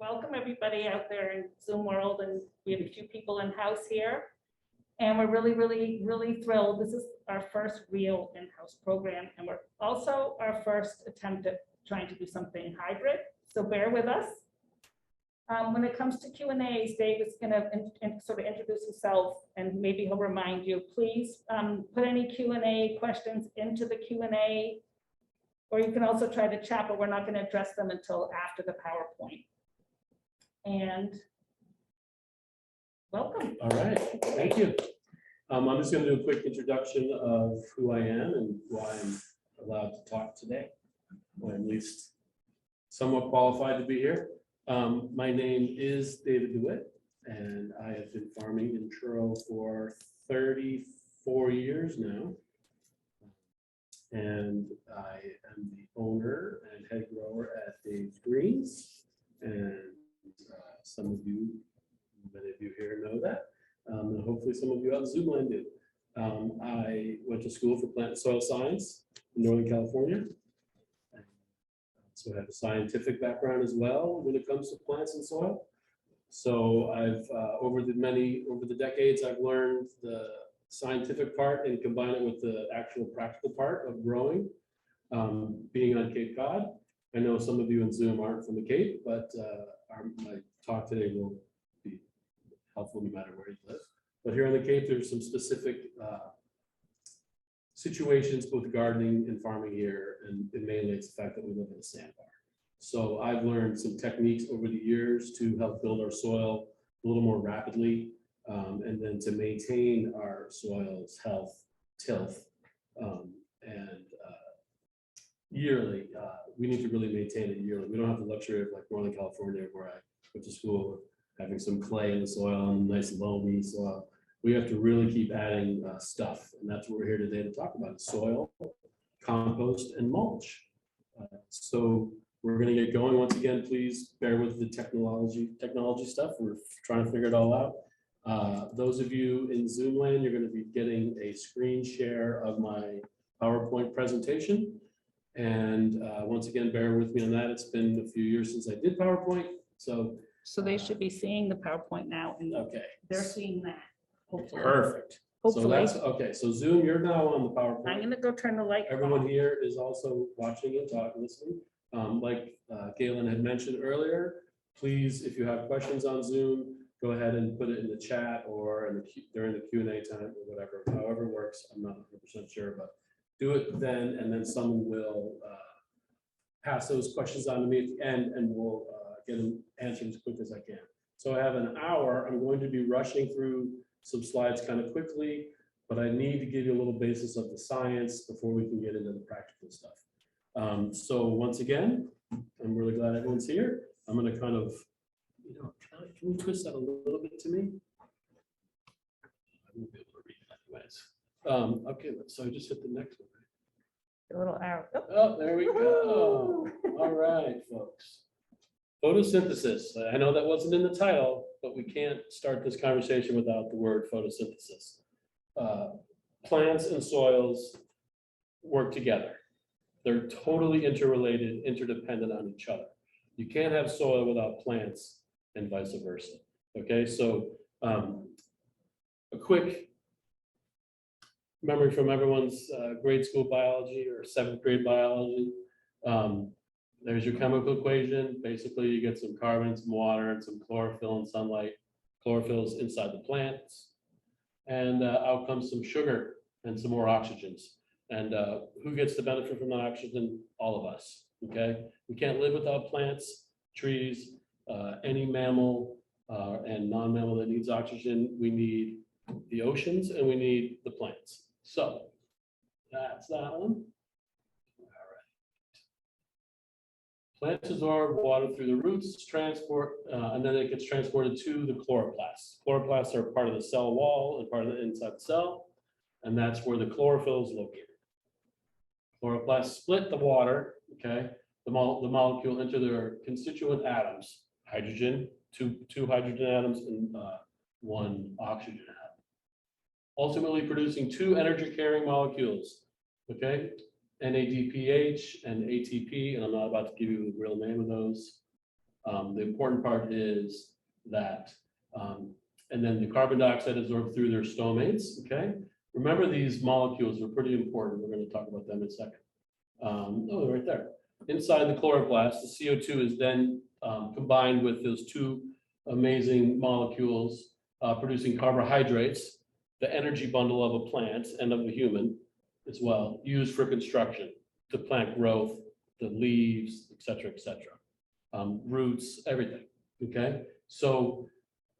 welcome everybody out there in Zoom world, and we have a few people in house here. And we're really thrilled. This is our first real in-house program, and we're also our first attempt at trying to do something hybrid. So bear with us. When it comes to Q&As, Dave is going to sort of introduce himself, and maybe he'll remind you, please put any Q&A questions into the Q&A, or you can also try to chat, but we're not going to address them until after the PowerPoint. And welcome. All right, thank you. I'm just going to do a quick introduction of who I am and why I'm allowed to talk today, or at least somewhat qualified to be here. My name is David DeWitt, and I have been farming in Truro for 34 years now. And I am the owner and head grower at Dave's Greens, and some of you, many of you here know that, and hopefully some of you out in Zoomland do. I went to school for plant and soil science in Northern California, so I have a scientific background as well when it comes to plants and soil. So I've over the decades, I've learned the scientific part and combine it with the actual practical part of growing. Being on Cape Cod, I know some of you in Zoom aren't from the Cape, but my talk today will be helpful no matter where you live. But here on the Cape, there's some specific situations, both gardening and farming here, and mainly it's the fact that we live in a sandbar. So I've learned some techniques over the years to help build our soil a little more rapidly, and then to maintain our soil's health, tilth, and yearly. We need to really maintain it yearly. We don't have the luxury of like Northern California, where I went to school, having some clay in the soil and nice loamy soil. We have to really keep adding stuff, and that's what we're here today to talk about: soil, compost, and mulch. So we're going to get going. Once again, please bear with the technology stuff. We're trying to figure it all out. Those of you in Zoom land, you're going to be getting a screen share of my PowerPoint presentation. And once again, bear with me on that. It's been a few years since I did PowerPoint. So they should be seeing the PowerPoint now, and okay, they're seeing that. Hopefully. Perfect. Hopefully. So that's okay. So Zoom, you're now on the PowerPoint. I'm going to go turn the light on. Everyone here is also watching and talking, listening. Like Galen had mentioned earlier, please, if you have questions on Zoom, go ahead and put it in the chat or during the Q&A time or whatever, however it works. I'm not 100% sure, but do it then, and then someone will pass those questions on to me at the end, and we'll get them answered as quick as I can. So I have an hour. I'm going to be rushing through some slides kind of quickly, but I need to give you a little basis of the science before we can get into the practical stuff. So once again, I'm really glad everyone's here. I'm going to kind of, can you twist that a little bit to me? I won't be able to read that anyways. Okay, so I just hit the next one. A little arrow. Oh, there we go. All right, folks. Photosynthesis. I know that wasn't in the title, but we can't start this conversation without the word photosynthesis. Plants and soils work together. They're totally interrelated, interdependent on each other. You can't have soil without plants and vice versa. Okay, so a quick memory from everyone's grade school biology or 7th grade biology. There's your chemical equation. Basically, you get some carbon, some water, and some chlorophyll and sunlight. Chlorophyll is inside the plants. And out comes some sugar and some more oxygens. And who gets the benefit from the oxygen? All of us, okay? We can't live without plants, trees, any mammal and non-mammal that needs oxygen. We need the oceans and we need the plants. So that's that one. Plants absorb water through the roots, transport, and then it gets transported to the chloroplasts. Chloroplasts are part of the cell wall and part of the inside the cell, and that's where the chlorophyll is located. Chloroplasts split the water, okay, the molecule into their constituent atoms: hydrogen, two hydrogen atoms, and one oxygen atom, ultimately producing two energy-carrying molecules, okay? NADPH and ATP, and I'm not about to give you the real name of those. The important part is that, and then the carbon dioxide is absorbed through their stomates, okay? Remember, these molecules are pretty important. We're going to talk about them in a second. Oh, they're right there. Inside the chloroplast, the CO2 is then combined with those two amazing molecules producing carbohydrates, the energy bundle of a plant and of a human as well, used for construction, the plant growth, the leaves, et cetera, roots, everything, okay? So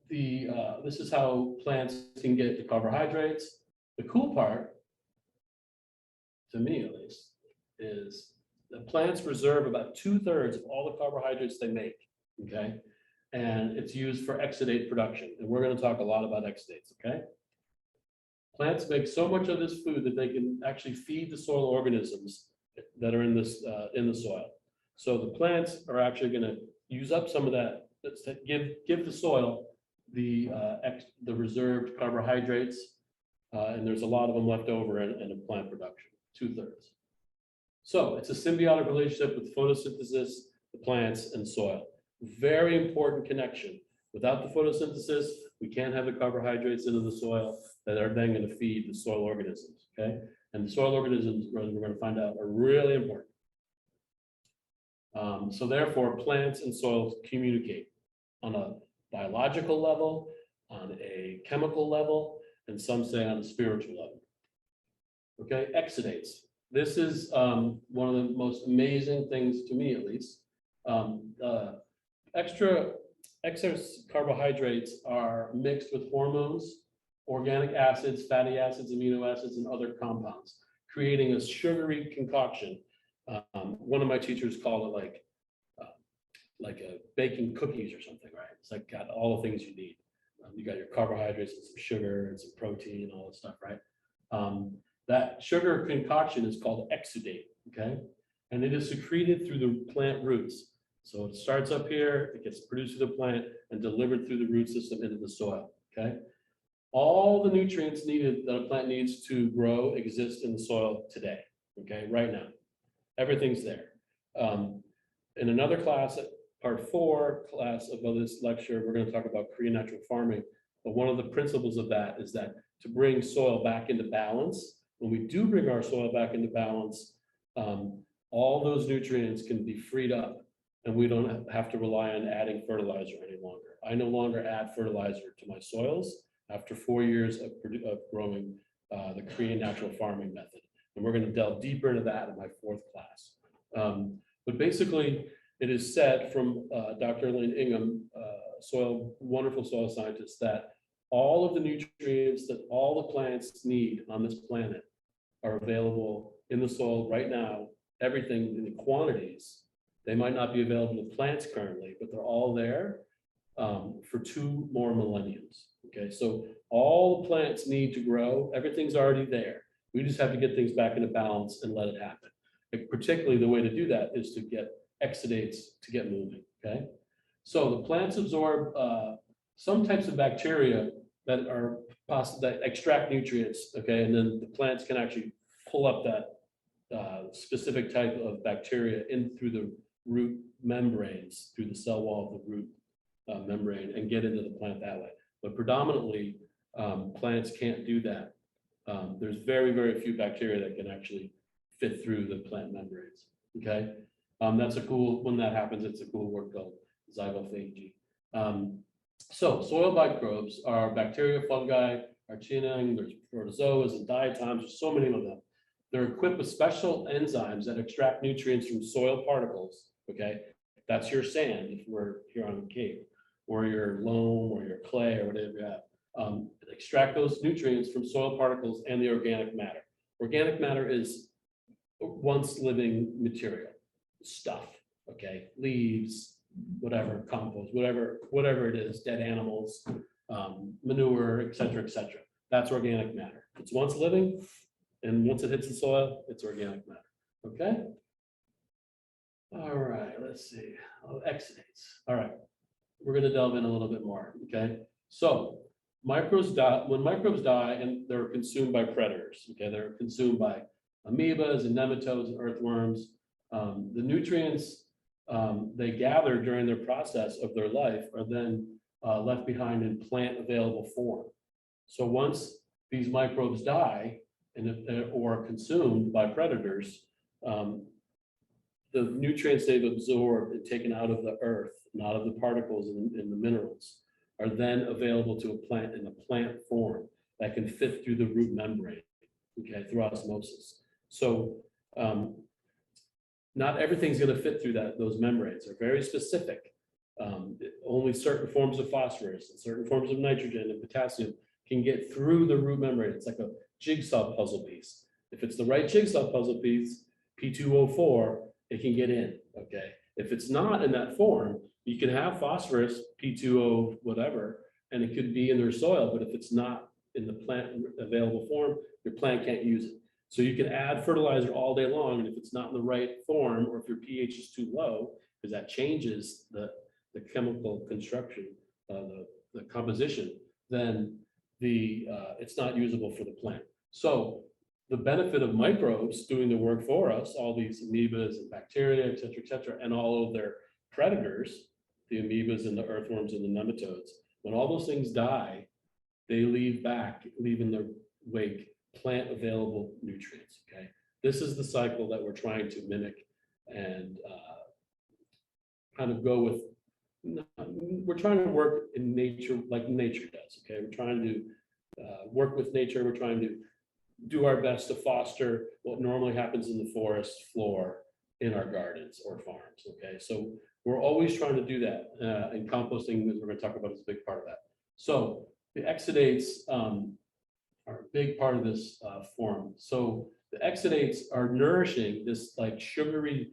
this is how plants can get the carbohydrates. The cool part, to me at least, is the plants reserve about 2/3 of all the carbohydrates they make, okay? And it's used for exudate production. And we're going to talk a lot about exudates, okay? Plants make so much of this food that they can actually feed the soil organisms that are in this in the soil. So the plants are actually going to use up some of that, give the soil the reserved carbohydrates, and there's a lot of them left over in a plant production, 2/3. So it's a symbiotic relationship with photosynthesis, the plants, and soil. Very important connection. Without the photosynthesis, we can't have the carbohydrates into the soil that are then going to feed the soil organisms, okay? And the soil organisms, we're going to find out, are really important. So therefore, plants and soils communicate on a biological level, on a chemical level, and some say on a spiritual level. Okay, exudates. This is one of the most amazing things, to me at least. Excess carbohydrates are mixed with hormones, organic acids, fatty acids, amino acids, and other compounds, creating a sugary concoction. One of my teachers called it like a baking cookies or something, right? It's like got all the things you need. You got your carbohydrates and some sugar and some protein and all this stuff, right? That sugar concoction is called exudate, okay? And it is secreted through the plant roots. So it starts up here, it gets produced through the plant and delivered through the root system into the soil, okay? All the nutrients needed that a plant needs to grow exist in the soil today, okay, right now. Everything's there. In another class, part 4 class of this lecture, we're going to talk about Korean natural farming. But one of the principles of that is that to bring soil back into balance, when we do bring our soil back into balance, all those nutrients can be freed up and we don't have to rely on adding fertilizer any longer. I no longer add fertilizer to my soils after 4 years of growing the Korean natural farming method. And we're going to delve deeper into that in my 4th class. But basically, it is said from Dr. Elaine Ingham, wonderful soil scientist, that all of the nutrients that all the plants need on this planet are available in the soil right now, everything in the quantities. They might not be available to plants currently, but they're all there for 2 more millenniums. Okay, so all the plants need to grow, everything's already there. We just have to get things back into balance and let it happen. Like, particularly the way to do that is to get exudates to get moving, okay? So the plants absorb some types of bacteria that are that extract nutrients, okay? And then the plants can actually pull up that specific type of bacteria in through the root membranes, through the cell wall of the root membrane and get into the plant that way. But predominantly, plants can't do that. There's very, very few bacteria that can actually fit through the plant membranes, okay? That's a cool, when that happens, it's a cool word called zygophagy. So soil microbes are bacteria, fungi, archaea, there's protozoas and diatoms, there's so many of them. They're equipped with special enzymes that extract nutrients from soil particles, okay? That's your sand if we're here on the Cape, or your loam or your clay or whatever you have. Extract those nutrients from soil particles and the organic matter. Organic matter is once living material, stuff, okay? Leaves, whatever, compost, whatever it is, dead animals, manure, et cetera, et cetera. That's organic matter. It's once living, and once it hits the soil, it's organic matter, okay? All right, let's see. Exudates. All right, we're going to delve in a little bit more, okay? So microbes die, when microbes die and they're consumed by predators, okay? They're consumed by amoebas and nematodes and earthworms. The nutrients they gather during their process of their life are then left behind in plant available form. So once these microbes die or consumed by predators, the nutrients they've absorbed and taken out of the earth and out of the particles in the minerals are then available to a plant in a plant form that can fit through the root membrane, okay, through osmosis. So not everything's going to fit through those membranes. They're very specific. Only certain forms of phosphorus and certain forms of nitrogen and potassium can get through the root membrane. It's like a jigsaw puzzle piece. If it's the right jigsaw puzzle piece, P2O4, it can get in, okay? If it's not in that form, you can have phosphorus, P2O whatever, and it could be in their soil, but if it's not in the plant available form, your plant can't use it. So you can add fertilizer all day long, and if it's not in the right form, or if your pH is too low, because that changes the chemical construction, the composition, then it's not usable for the plant. So the benefit of microbes doing the work for us, all these amoebas and bacteria, et cetera, and all of their predators, the amoebas and the earthworms and the nematodes, when all those things die, they leave in their wake plant available nutrients, okay? This is the cycle that we're trying to mimic and kind of go with. We're trying to work in nature like nature does, okay? We're trying to work with nature. We're trying to do our best to foster what normally happens in the forest floor in our gardens or farms, okay? So we're always trying to do that, and composting, as we're going to talk about, is a big part of that. So the exudates are a big part of this form. So the exudates are nourishing this like sugary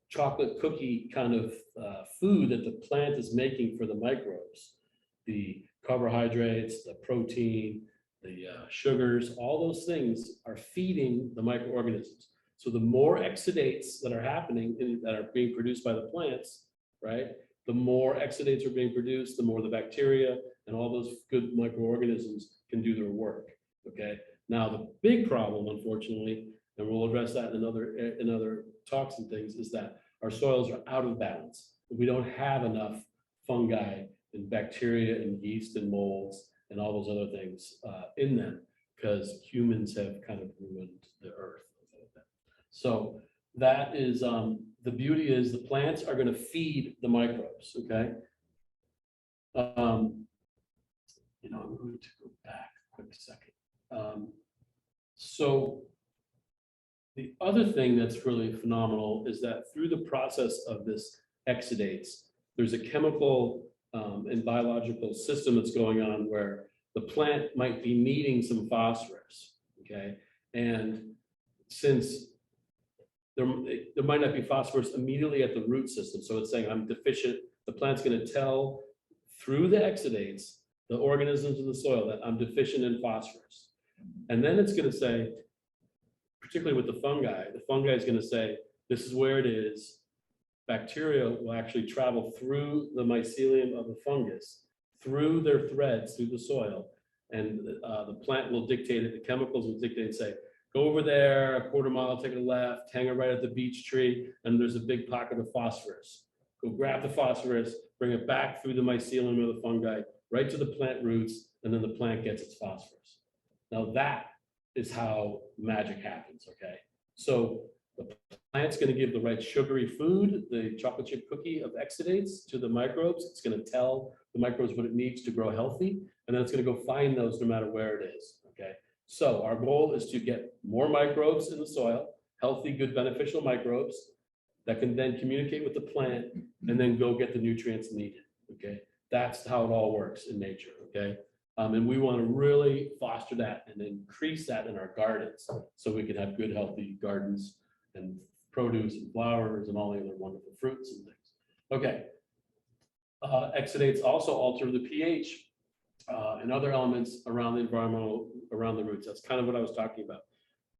chocolate cookie kind of food that the plant is making for the microbes. The carbohydrates, the protein, the sugars, all those things are feeding the microorganisms. So the more exudates that are happening that are being produced by the plants, right? The more exudates are being produced, the more the bacteria and all those good microorganisms can do their work, okay? Now, the big problem, unfortunately, and we'll address that in other talks and things, is that our soils are out of balance. We don't have enough fungi and bacteria and yeast and molds and all those other things in them, because humans have kind of ruined the earth. So that is, the beauty is the plants are going to feed the microbes, okay? I'm going to go back a quick second. So the other thing that's really phenomenal is that through the process of this exudates, there's a chemical and biological system that's going on where the plant might be needing some phosphorus, okay? And since there might not be phosphorus immediately at the root system, so it's saying I'm deficient, the plant's going to tell through the exudates, the organisms in the soil, that I'm deficient in phosphorus. And then it's going to say, particularly with the fungi is going to say, this is where it is. Bacteria will actually travel through the mycelium of the fungus, through their threads, through the soil, and the plant will dictate it, the chemicals will dictate and say, go over there, a quarter mile, take a left, hang it right at the beech tree, and there's a big pocket of phosphorus. Go grab the phosphorus, bring it back through the mycelium of the fungi, right to the plant roots, and then the plant gets its phosphorus. Now that is how magic happens, okay? So the plant's going to give the right sugary food, the chocolate chip cookie of exudates, to the microbes. It's going to tell the microbes what it needs to grow healthy, and then it's going to go find those no matter where it is, okay? So our goal is to get more microbes in the soil, healthy, good, beneficial microbes that can then communicate with the plant and then go get the nutrients needed, okay? That's how it all works in nature, okay? And we want to really foster that and increase that in our gardens so we can have good, healthy gardens and produce and flowers and all the other wonderful fruits and things. Okay. Exudates also alter the pH and other elements around the around the roots. That's kind of what I was talking about.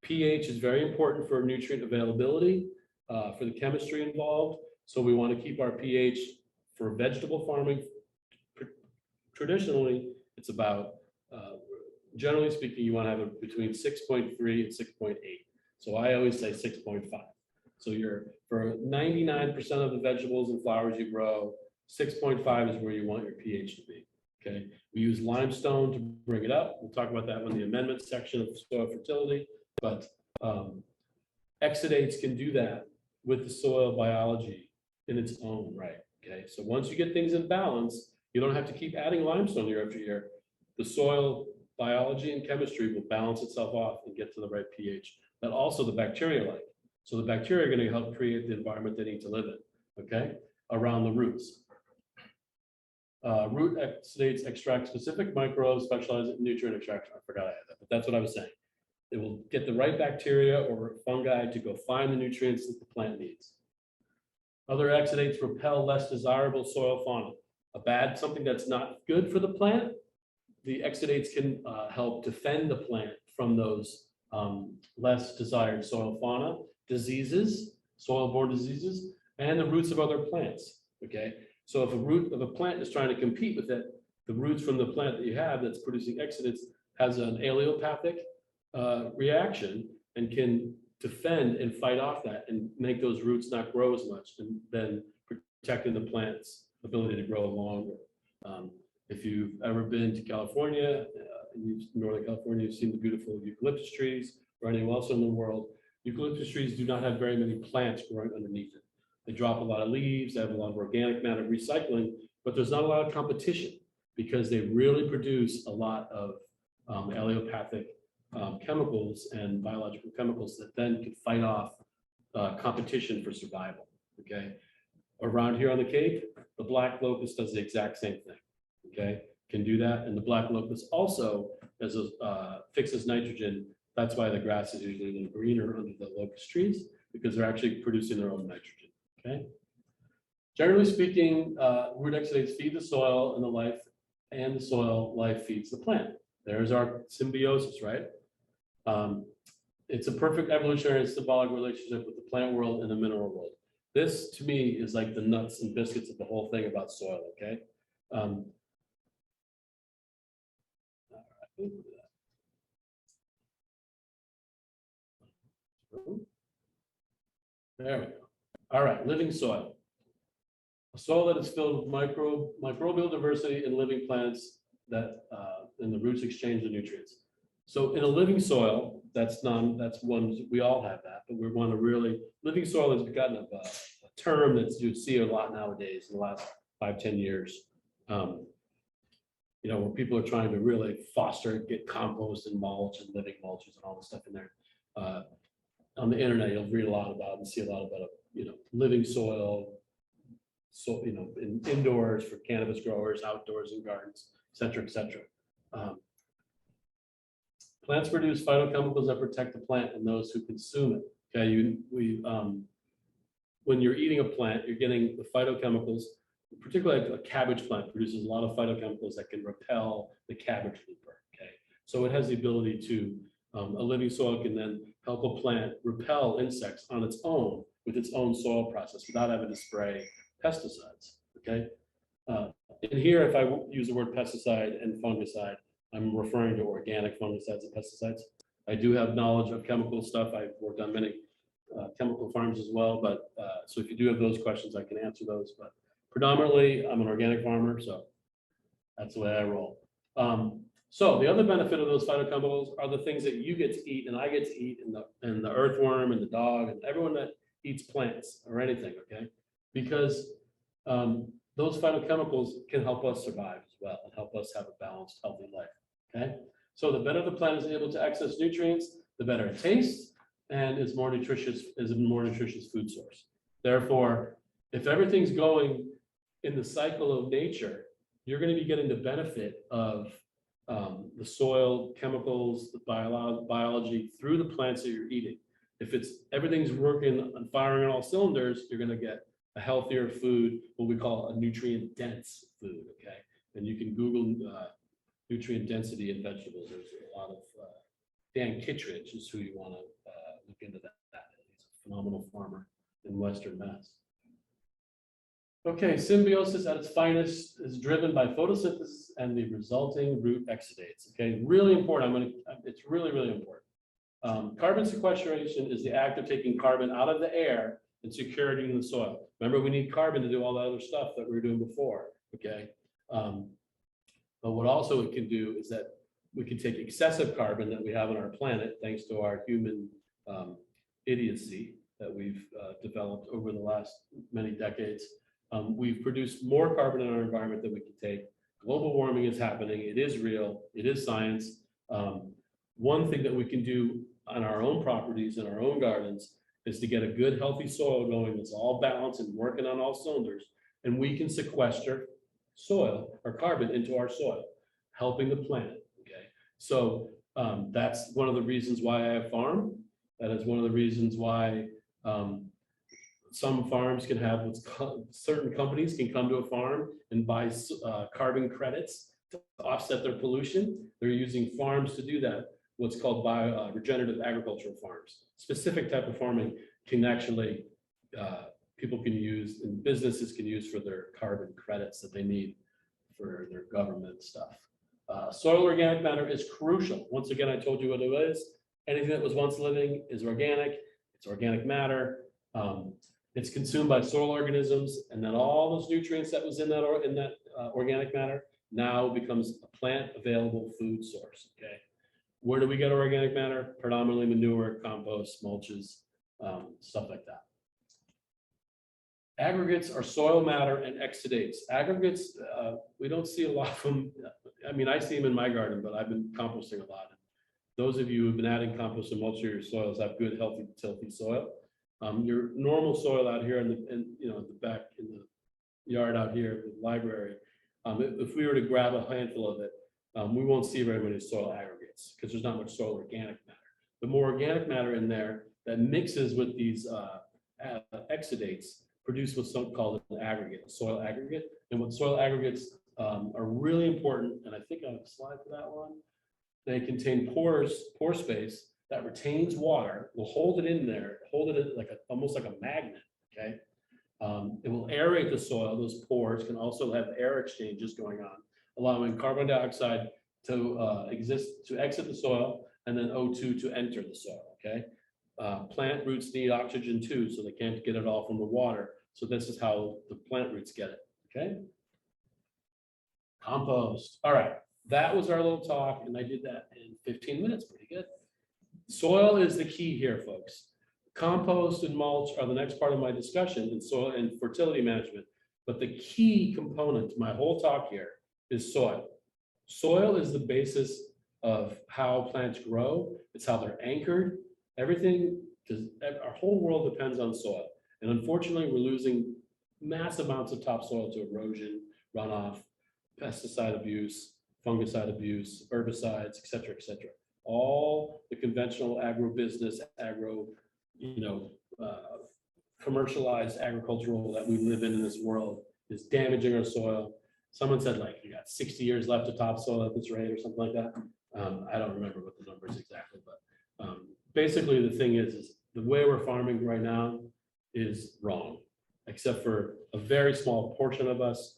pH is very important for nutrient availability, for the chemistry involved. So we want to keep our pH for vegetable farming. Traditionally, it's about, generally speaking, you want to have it between 6.3 and 6.8. So I always say 6.5. So for 99% of the vegetables and flowers you grow, 6.5 is where you want your pH to be. Okay, we use limestone to bring it up. We'll talk about that in the amendment section of soil fertility. But exudates can do that with the soil biology in its own right. Okay, so once you get things in balance, you don't have to keep adding limestone year after year. The soil biology and chemistry will balance itself off and get to the right pH that also the bacteria like. So the bacteria are going to help create the environment they need to live in, okay, around the roots. Root exudates extract specific microbes specialized in nutrient extraction. I forgot I had that, but that's what I was saying. It will get the right bacteria or fungi to go find the nutrients that the plant needs. Other exudates repel less desirable soil fauna. Something that's not good for the plant, the exudates can help defend the plant from those less desired soil fauna, diseases, soil-borne diseases, and the roots of other plants, okay? So if a root of a plant is trying to compete with it, the roots from the plant that you have that's producing exudates has an allelopathic reaction and can defend and fight off that and make those roots not grow as much, and then protecting the plant's ability to grow longer. If you've ever been to California, Northern California, you've seen the beautiful eucalyptus trees, or anywhere else in the world. Eucalyptus trees do not have very many plants growing underneath it. They drop a lot of leaves, they have a lot of organic matter recycling, but there's not a lot of competition because they really produce a lot of allelopathic chemicals and biological chemicals that then can fight off competition for survival, okay? Around here on the Cape, the black locust does the exact same thing, okay? Can do that, and the black locust also fixes nitrogen. That's why the grass is usually a little greener under the locust trees, because they're actually producing their own nitrogen, okay? Generally speaking, root exudates feed the soil and the life, and the soil life feeds the plant. There's our symbiosis, right? It's a perfect evolutionary and symbolic relationship with the plant world and the mineral world. This, to me, is like the nuts and biscuits of the whole thing about soil, okay? There we go. All right, living soil. A soil that is filled with microbial diversity and living plants that and the roots exchange the nutrients. So in a living soil, that's one, we all have that, but we want to really, living soil has gotten a term that you see a lot nowadays in the last 5-10 years. You know, where people are trying to really foster, get compost and mulch and living mulches and all this stuff in there. On the internet, you'll read a lot about and see a lot about, you know, living soil, so, you know, indoors for cannabis growers, outdoors in gardens, et cetera, et cetera. Plants produce phytochemicals that protect the plant and those who consume it. Okay, when you're eating a plant, you're getting the phytochemicals. Particularly a cabbage plant produces a lot of phytochemicals that can repel the cabbage leaper. Okay, so it has the ability to a living soil can then help a plant repel insects on its own with its own soil process without having to spray pesticides. Okay, in here, if I use the word pesticide and fungicide, I'm referring to organic fungicides and pesticides. I do have knowledge of chemical stuff. I've worked on many chemical farms as well, but so if you do have those questions, I can answer those. But predominantly, I'm an organic farmer, so that's the way I roll. So the other benefit of those phytochemicals are the things that you get to eat and I get to eat, and the earthworm and the dog and everyone that eats plants or anything, okay? Because those phytochemicals can help us survive as well and help us have a balanced, healthy life, okay? So the better the plant is able to access nutrients, the better it tastes and is a more nutritious food source. Therefore, if everything's going in the cycle of nature, you're going to be getting the benefit of the soil, chemicals, the biology through the plants that you're eating. If everything's working and firing on all cylinders, you're going to get a healthier food, what we call a nutrient dense food. Okay, and you can Google nutrient density in vegetables. There's a lot of Dan Kittredge is who you want to look into that. He's a phenomenal farmer in Western Mass. Okay, symbiosis at its finest is driven by photosynthesis and the resulting root exudates. Okay, really important. It's really, really important. Carbon sequestration is the act of taking carbon out of the air and securing it in the soil. Remember, we need carbon to do all the other stuff that we were doing before, okay? But what also it can do is that we can take excessive carbon that we have on our planet, thanks to our human idiocy that we've developed over the last many decades. We've produced more carbon in our environment than we can take. Global warming is happening. It is real. It is science. One thing that we can do on our own properties and our own gardens is to get a good, healthy soil going that's all balanced and working on all cylinders. And we can sequester soil or carbon into our soil, helping the planet, okay? So that's one of the reasons why I farm. That is one of the reasons why some farms can have certain companies can come to a farm and buy carbon credits to offset their pollution. They're using farms to do that. What's called regenerative agricultural farms. Specific type of farming can actually, people can use and businesses can use for their carbon credits that they need for their government stuff. Soil organic matter is crucial. Once again, I told you what it is. Anything that was once living is organic. It's organic matter. It's consumed by soil organisms, and then all those nutrients that was in that organic matter now becomes a plant available food source. Okay. Where do we get our organic matter? Predominantly manure, compost, mulches, stuff like that. Aggregates are soil matter and exudates. Aggregates, we don't see a lot of them. I mean, I see them in my garden, but I've been composting a lot. Those of you who've been adding compost and mulch to your soils have good, healthy, tilthy soil. Your normal soil out here in the back in the yard out here at the library, if we were to grab a handful of it, we won't see very many soil aggregates because there's not much soil organic matter. The more organic matter in there that mixes with these exudates produce what's called an aggregate, a soil aggregate. And what soil aggregates are really important, and I think I have a slide for that one. They contain pore space that retains water, will hold it in there, hold it in almost like a magnet, okay? It will aerate the soil. Those pores can also have air exchanges going on, allowing carbon dioxide to exit the soil, and then O2 to enter the soil, okay? Plant roots need oxygen too, so they can't get it all from the water. So this is how the plant roots get it, okay? Compost. All right, that was our little talk, and I did that in 15 minutes, pretty good. Soil is the key here, folks. Compost and mulch are the next part of my discussion in soil and fertility management. But the key component to my whole talk here is soil. Soil is the basis of how plants grow. It's how they're anchored. Everything, our whole world depends on soil. And unfortunately, we're losing mass amounts of topsoil to erosion, runoff, pesticide abuse, fungicide abuse, herbicides, et cetera, et cetera. All the conventional agribusiness, commercialized agricultural that we live in this world is damaging our soil. Someone said like you got 60 years left of topsoil at this rate or something like that. I don't remember what the numbers exactly, but basically the thing is the way we're farming right now is wrong, except for a very small portion of us.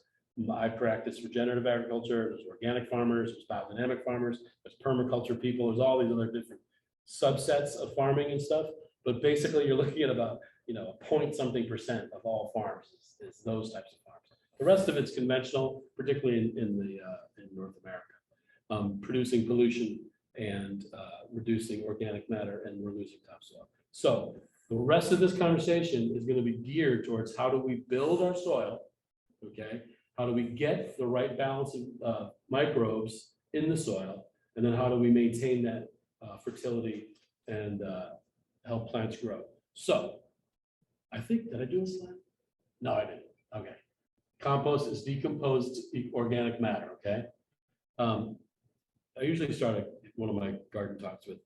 I practice regenerative agriculture. There's organic farmers, there's biodynamic farmers, there's permaculture people, there's all these other different subsets of farming and stuff. But basically you're looking at about, a point something percent of all farms is those types of farms. The rest of it's conventional, particularly in North America, producing pollution and reducing organic matter, and we're losing topsoil. So the rest of this conversation is going to be geared towards how do we build our soil, okay? How do we get the right balance of microbes in the soil? And then how do we maintain that fertility and help plants grow? So I think, did I do a slide? No, I didn't. Okay. Compost is decomposed organic matter, okay? I usually start one of my garden talks with,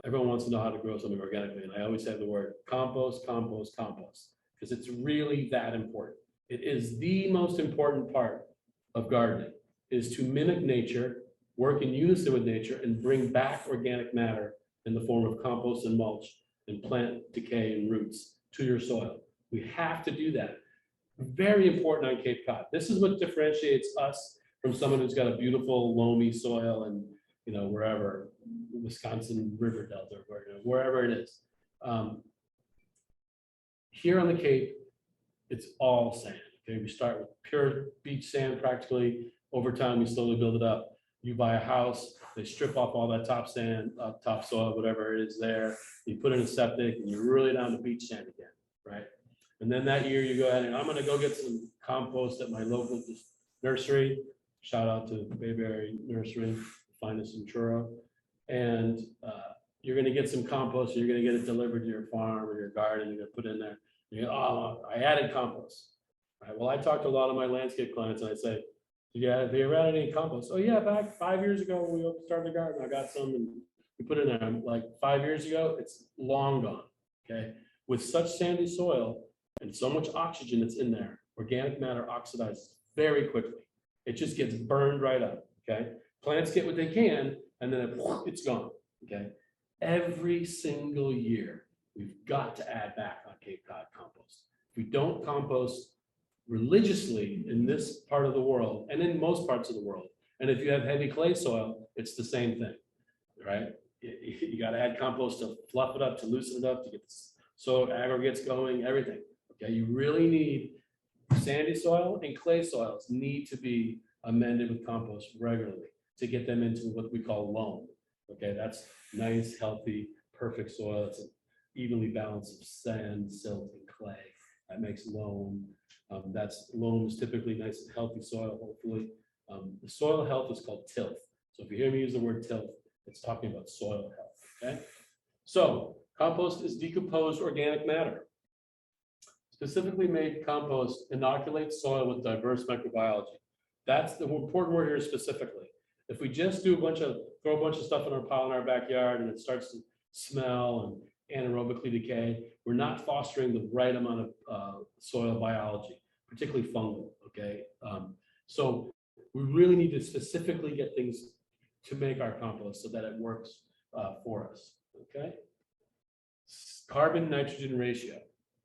everyone wants to know how to grow something organically. And I always have the word compost, compost, compost, because it's really that important. It is the most important part of gardening, is to mimic nature, work in unison with nature, and bring back organic matter in the form of compost and mulch and plant decay and roots to your soil. We have to do that. Very important on Cape Cod. This is what differentiates us from someone who's got a beautiful loamy soil and wherever, Wisconsin River Delta, or wherever it is. Here on the Cape, it's all sand. Okay, we start with pure beach sand practically. Over time, we slowly build it up. You buy a house, they strip off all that top sand, topsoil, whatever it is there. You put in a septic, and you're really down to beach sand again, right? And then that year, you go ahead and I'm going to go get some compost at my local nursery. Shout out to Bayberry Nursery, finest in Truro. And you're going to get some compost. You're going to get it delivered to your farm or your garden. You're going to put in there. You go, oh, I added compost. All right, well, I talked to a lot of my landscape clients, and I say, have you ever added any compost? Oh yeah, back 5 years ago, we started the garden. I got some and we put it in there. I'm like 5 years ago, it's long gone. Okay. With such sandy soil and so much oxygen that's in there, organic matter oxidizes very quickly. It just gets burned right up. Okay. Plants get what they can, and then it's gone. Okay. Every single year, we've got to add back on Cape Cod compost. If we don't compost religiously in this part of the world and in most parts of the world, and if you have heavy clay soil, it's the same thing, right? You got to add compost to fluff it up, to loosen it up, to get the soil aggregates going, everything. Okay, you really need sandy soil and clay soils need to be amended with compost regularly to get them into what we call loam. Okay, that's nice, healthy, perfect soil. It's an evenly balanced of sand, silt, and clay. That makes loam. Loam is typically nice and healthy soil, hopefully. The soil health is called tilth. So if you hear me use the word tilth, it's talking about soil health, okay? So compost is decomposed organic matter. Specifically made compost inoculates soil with diverse microbiology. That's the important word here specifically. If we just throw a bunch of stuff in our pile in our backyard and it starts to smell and anaerobically decay, we're not fostering the right amount of soil biology, particularly fungal, okay? So we really need to specifically get things to make our compost so that it works for us, okay? Carbon nitrogen ratio,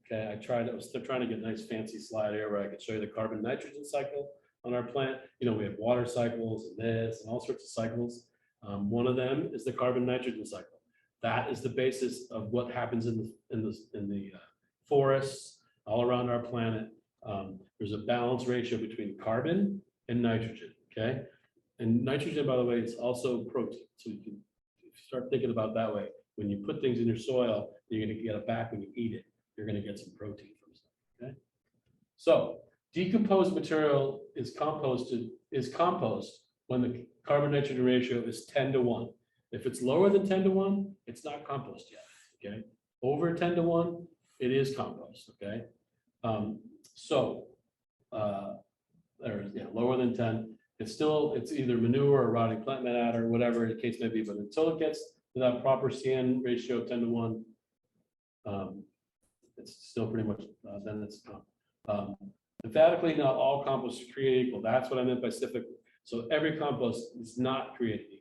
okay? I was still trying to get a nice fancy slide here where I could show you the carbon nitrogen cycle on our plant. We have water cycles and this and all sorts of cycles. One of them is the carbon nitrogen cycle. That is the basis of what happens in the forests all around our planet. There's a balance ratio between carbon and nitrogen, okay? And nitrogen, by the way, is also protein. So if you start thinking about it that way, when you put things in your soil, you're going to get it back when you eat it. You're going to get some protein from stuff, okay? So decomposed material is compost when the carbon nitrogen ratio is 10 to 1. If it's lower than 10 to 1, it's not compost yet, okay? Over 10 to 1, it is compost, okay? Lower than 10, it's either manure or rotting plant matter, whatever the case may be, but until it gets to that proper CN ratio of 10 to 1, it's still pretty much, then it's emphatically not all composts are created equal. That's what I meant by specific. So every compost is not created equal.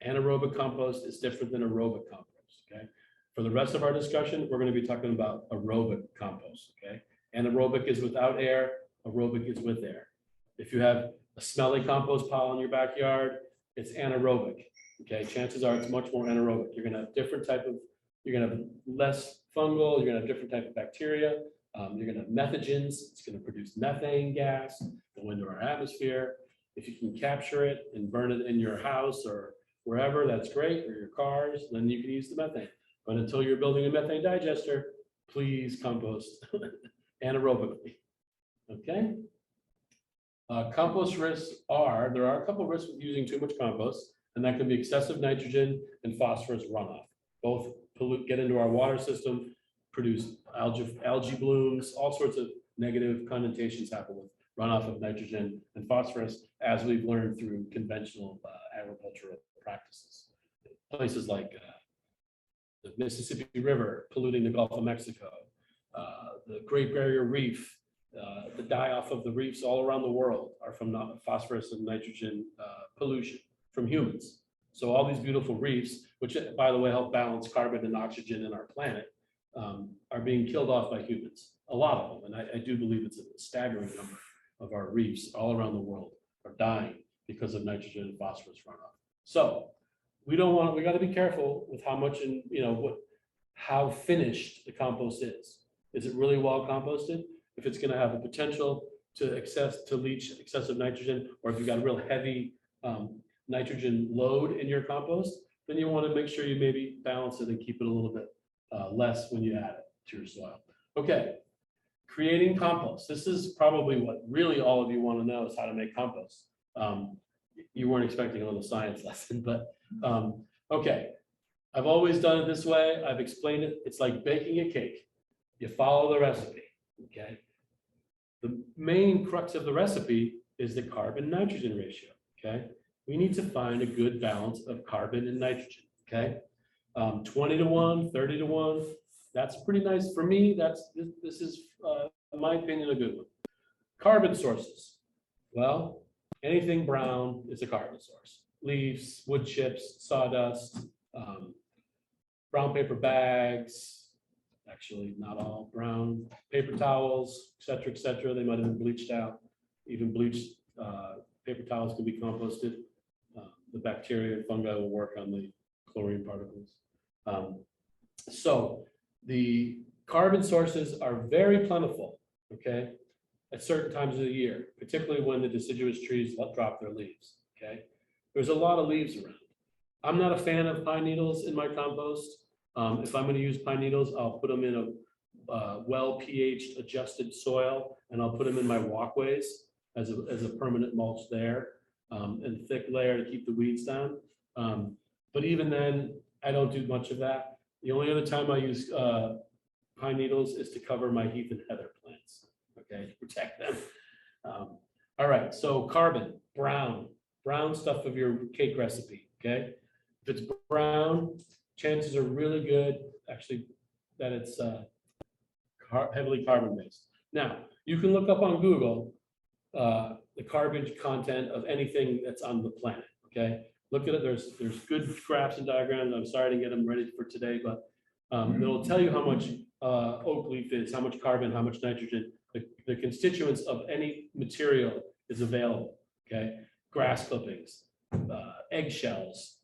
Anaerobic compost is different than aerobic compost, okay? For the rest of our discussion, we're going to be talking about aerobic compost, okay? Anaerobic is without air, aerobic is with air. If you have a smelly compost pile in your backyard, it's anaerobic, okay? Chances are it's much more anaerobic. You're going to have you're going to have less fungal, you're going to have different type of bacteria, you're going to have methogens, it's going to produce methane gas, go into our atmosphere. If you can capture it and burn it in your house or wherever, that's great, or your cars, then you can use the methane. But until you're building a methane digester, please compost anaerobically, okay? Compost risks there are a couple of risks with using too much compost, and that can be excessive nitrogen and phosphorus runoff. Both get into our water system, produce algae blooms, all sorts of negative connotations happen with runoff of nitrogen and phosphorus, as we've learned through conventional agricultural practices. Places like the Mississippi River polluting the Gulf of Mexico, the Great Barrier Reef, the die-off of the reefs all around the world are from phosphorus and nitrogen pollution from humans. So all these beautiful reefs, which by the way help balance carbon and oxygen in our planet, are being killed off by humans. A lot of them, and I do believe it's a staggering number of our reefs all around the world are dying because of nitrogen and phosphorus runoff. So we don't want, we got to be careful with how much and, you know, how finished the compost is. Is it really well composted? If it's going to have the potential to leach excessive nitrogen, or if you've got a real heavy nitrogen load in your compost, then you want to make sure you maybe balance it and keep it a little bit less when you add it to your soil. Okay, creating compost. This is probably what really all of you want to know is how to make compost. You weren't expecting a little science lesson, but okay. I've always done it this way. I've explained it. It's like baking a cake. You follow the recipe, okay? The main crux of the recipe is the carbon-nitrogen ratio, okay? We need to find a good balance of carbon and nitrogen, okay? 20 to 1, 30 to 1, that's pretty nice. For me, this is, in my opinion, a good one. Carbon sources. Well, anything brown is a carbon source. Leaves, wood chips, sawdust, brown paper bags, actually not all brown, paper towels, et cetera, they might have been bleached out. Even bleached paper towels can be composted. The bacteria and fungi will work on the chlorine particles. So the carbon sources are very plentiful, okay, at certain times of the year, particularly when the deciduous trees drop their leaves, okay? There's a lot of leaves around. I'm not a fan of pine needles in my compost. If I'm going to use pine needles, I'll put them in a well pH adjusted soil, and I'll put them in my walkways as a permanent mulch there, and thick layer to keep the weeds down. But even then, I don't do much of that. The only other time I use pine needles is to cover my heath and heather plants, okay, to protect them. All right, so carbon, brown stuff of your cake recipe, okay? If it's brown, chances are really good, actually, that it's heavily carbon-based. Now, you can look up on Google the carbon content of anything that's on the planet, okay? Look at it, there's good graphs and diagrams. I'm sorry to get them ready for today, but it'll tell you how much oak leaf is, how much carbon, how much nitrogen, the constituents of any material is available, okay? Grass clippings, eggshells,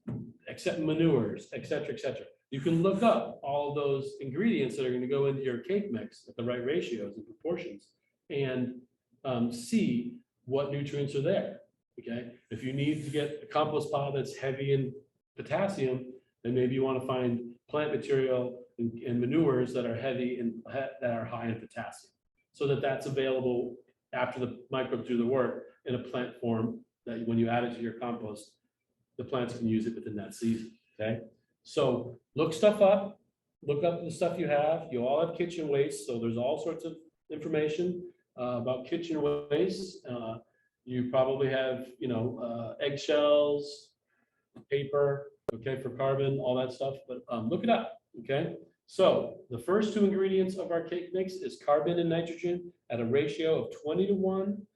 except manures, et cetera, et cetera. You can look up all those ingredients that are going to go into your cake mix at the right ratios and proportions and see what nutrients are there, okay? If you need to get a compost pile that's heavy in potassium, then maybe you want to find plant material and manures that are heavy and that are high in potassium, so that that's available after the microbes do the work in a plant form that when you add it to your compost, the plants can use it within that season, okay? So look stuff up, look up the stuff you have. You all have kitchen waste, so there's all sorts of information about kitchen waste. You probably have, you know, eggshells, paper, okay, for carbon, all that stuff, but look it up, okay? So the first two ingredients of our cake mix is carbon and nitrogen at a ratio of 20 to 1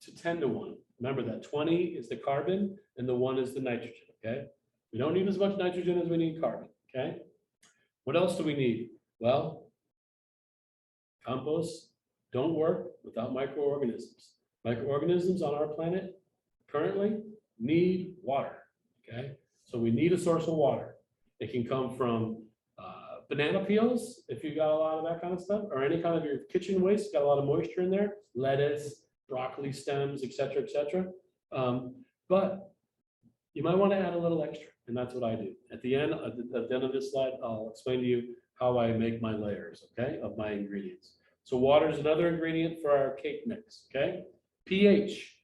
to 10 to 1. Remember that 20 is the carbon and the 1 is the nitrogen, okay? We don't need as much nitrogen as we need carbon, okay? What else do we need? Well, compost don't work without microorganisms. Microorganisms on our planet currently need water, okay? So we need a source of water. It can come from banana peels, if you got a lot of that kind of stuff, or any kind of your kitchen waste, got a lot of moisture in there, lettuce, broccoli stems, et cetera, et cetera. But you might want to add a little extra, and that's what I do. At the end of this slide, I'll explain to you how I make my layers, okay, of my ingredients. So water is another ingredient for our cake mix, okay? pH,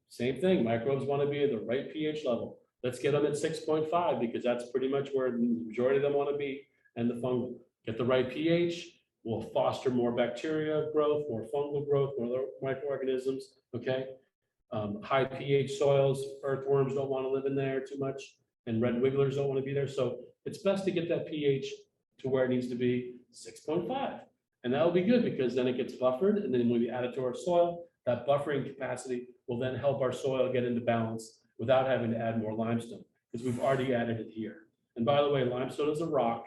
same thing. Microbes want to be at the right pH level. Let's get them at 6.5 because that's pretty much where the majority of them want to be, and the fungal. Get the right pH, will foster more bacteria growth, more fungal growth, more microorganisms, okay? High pH soils, earthworms don't want to live in there too much, and red wigglers don't want to be there. So it's best to get that pH to where it needs to be, 6.5. And that'll be good because then it gets buffered, and then when we add it to our soil, that buffering capacity will then help our soil get into balance without having to add more limestone, because we've already added it here. And by the way, limestone is a rock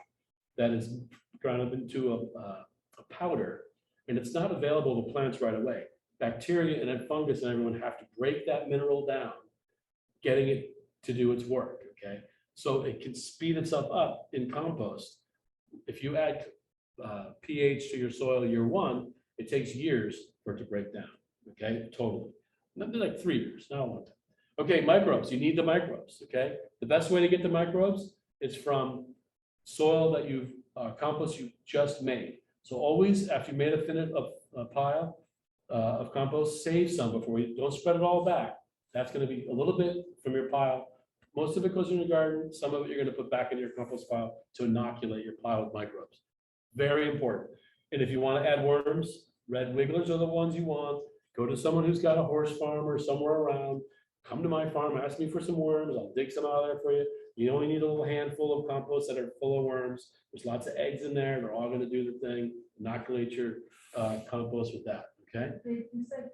that is ground up into a powder, and it's not available to plants right away. Bacteria and then fungus and everyone have to break that mineral down, getting it to do its work, okay? So it can speed itself up in compost. If you add pH to your soil year one, it takes years for it to break down. Okay, totally. Nothing like 3 years, not a long time. Okay, microbes. You need the microbes. Okay, the best way to get the microbes is from soil that you've compost you just made. So always after you made a pile of compost, save some before you don't spread it all back. That's going to be a little bit from your pile. Most of it goes in your garden. Some of it you're going to put back into your compost pile to inoculate your pile with microbes. Very important. And if you want to add worms, red wigglers are the ones you want. Go to someone who's got a horse farm or somewhere around. Come to my farm, ask me for some worms. I'll dig some out of there for you. You only need a little handful of compost that are full of worms. There's lots of eggs in there. They're all going to do their thing. Inoculate your compost with that. Okay. You said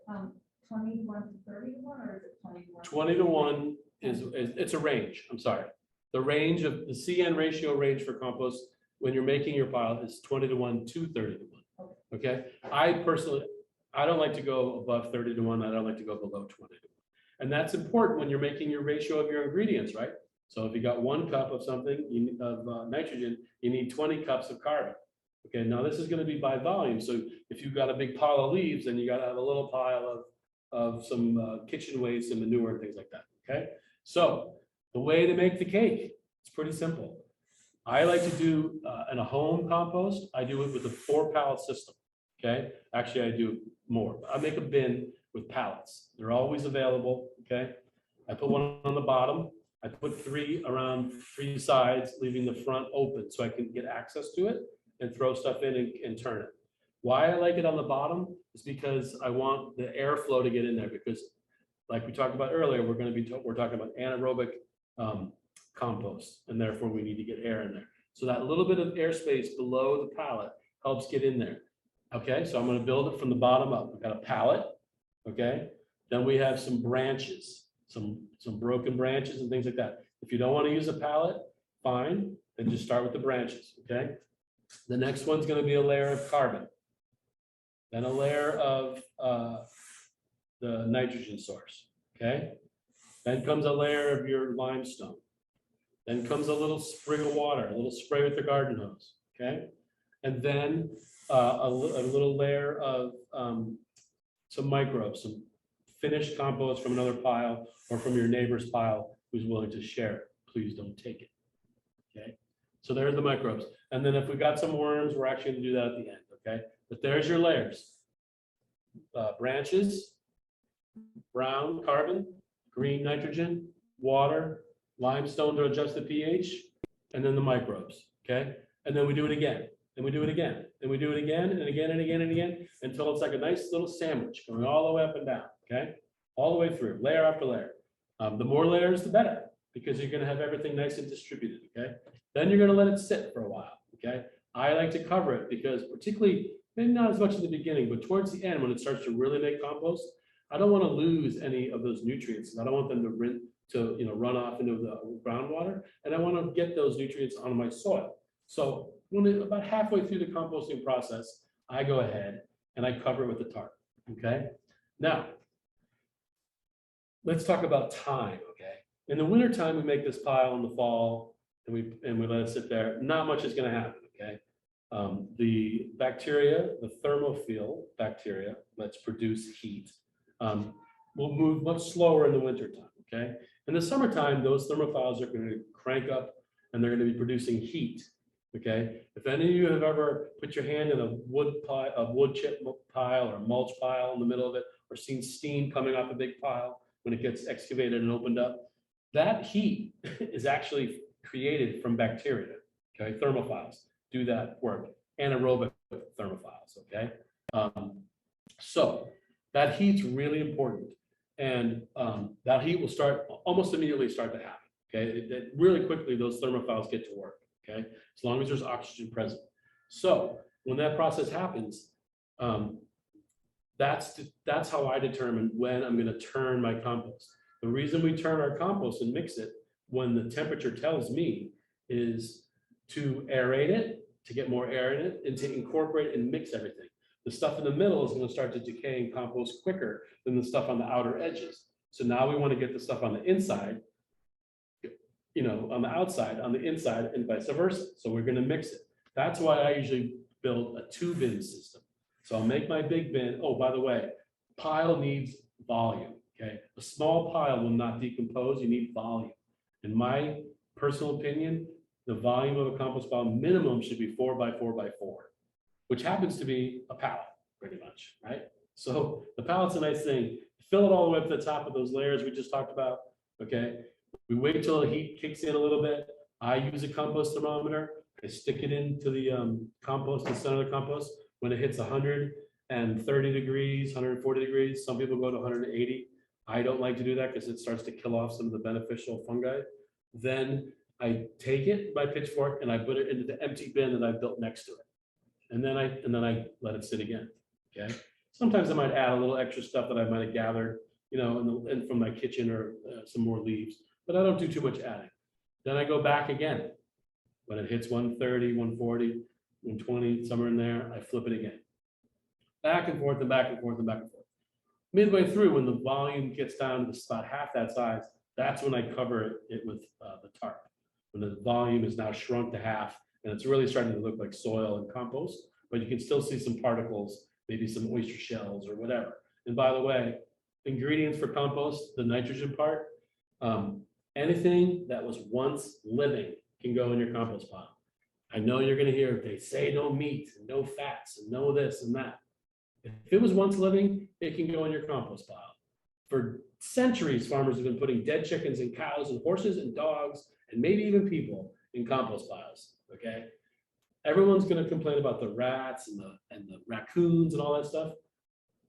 21 to 31, or is it 21? 20 to 1 is it's a range. I'm sorry. The range of the CN ratio range for compost when you're making your pile is 20 to 1 to 30 to 1. Okay. I personally, I don't like to go above 30 to 1. I don't like to go below 20 to 1. And that's important when you're making your ratio of your ingredients, right? So if you got 1 cup of something of nitrogen, you need 20 cups of carbon. Okay, now this is going to be by volume. So if you've got a big pile of leaves, then you got to have a little pile of some kitchen waste and manure and things like that. Okay, so the way to make the cake, it's pretty simple. I like to do in a home compost, I do it with a 4-pallet system. Okay, actually I do more. I make a bin with pallets. They're always available. Okay, I put one on the bottom. I put 3 around 3 sides, leaving the front open so I can get access to it and throw stuff in and turn it. Why I like it on the bottom is because I want the airflow to get in there, because like we talked about earlier, we're talking about anaerobic compost, and therefore we need to get air in there. So that little bit of airspace below the pallet helps get in there. Okay, so I'm going to build it from the bottom up. We've got a pallet. Okay, then we have some branches, some broken branches and things like that. If you don't want to use a pallet, fine, then just start with the branches. Okay, the next one's going to be a layer of carbon, then a layer of the nitrogen source. Okay, then comes a layer of your limestone, then comes a little sprig of water, a little spray with the garden hose. Okay, and then a little layer of some microbes, some finished compost from another pile or from your neighbor's pile who's willing to share it. Please don't take it. Okay, so there's the microbes. And then if we got some worms, we're actually going to do that at the end. Okay, but there's your layers. Branches, brown carbon, green nitrogen, water, limestone to adjust the pH, and then the microbes. Okay, and then we do it again. And we do it again, and we do it again, and again, and again, and again, until it's like a nice little sandwich going all the way up and down, okay? All the way through, layer after layer. The more layers, the better, because you're gonna have everything nice and distributed, okay? Then you're gonna let it sit for a while, okay? I like to cover it because particularly, maybe not as much in the beginning, but towards the end, when it starts to really make compost, I don't wanna lose any of those nutrients. I don't want them to run off into the groundwater, and I wanna get those nutrients onto my soil. So when about halfway through the composting process, I go ahead and I cover it with the tarp. Okay. Now, let's talk about time. Okay. In the wintertime, we make this pile in the fall and we let it sit there. Not much is going to happen. Okay. The bacteria, the thermophile bacteria, let's produce heat, will move much slower in the wintertime. Okay. In the summertime, those thermophiles are going to crank up and they're going to be producing heat. Okay, if any of you have ever put your hand in a wood chip pile or a mulch pile in the middle of it, or seen steam coming off a big pile when it gets excavated and opened up, that heat is actually created from bacteria. Okay, thermophiles do that work, anaerobic thermophiles. Okay, so that heat's really important, and that heat will start almost immediately to happen. Okay, really quickly those thermophiles get to work. Okay, as long as there's oxygen present. So when that process happens, that's how I determine when I'm going to turn my compost. The reason we turn our compost and mix it when the temperature tells me is to aerate it, to get more air in it, and to incorporate and mix everything. The stuff in the middle is going to start to decay and compost quicker than the stuff on the outer edges. So now we want to get the stuff on the inside on the outside, on the inside, and vice versa. So we're gonna mix it. That's why I usually build a 2-bin system. So I'll make my big bin. Oh, by the way, pile needs volume, okay? A small pile will not decompose. You need volume. In my personal opinion, the volume of a compost pile minimum should be 4 by 4 by 4, which happens to be a pallet, pretty much, right? So the pallet's a nice thing. Fill it all the way up to the top of those layers we just talked about, okay? We wait till the heat kicks in a little bit. I use a compost thermometer. I stick it into the compost, the center of the compost. When it hits 130 degrees, 140 degrees, some people go to 180. I don't like to do that because it starts to kill off some of the beneficial fungi. Then I take it by pitchfork and I put it into the empty bin that I built next to it. And then I let it sit again, okay? Sometimes I might add a little extra stuff that I might have gathered, and from my kitchen or some more leaves, but I don't do too much adding. Then I go back again. When it hits 130, 140, 120, somewhere in there, I flip it again. Back and forth and back and forth and back and forth. Midway through, when the volume gets down to about half that size, that's when I cover it with the tarp. When the volume is now shrunk to half, and it's really starting to look like soil and compost, but you can still see some particles, maybe some oyster shells or whatever. And by the way, ingredients for compost, the nitrogen part, anything that was once living can go in your compost pile. I know you're gonna hear, they say no meat, and no fats, and no this and that. If it was once living, it can go in your compost pile. For centuries, farmers have been putting dead chickens and cows and horses and dogs, and maybe even people in compost piles, okay? Everyone's gonna complain about the rats and the raccoons and all that stuff.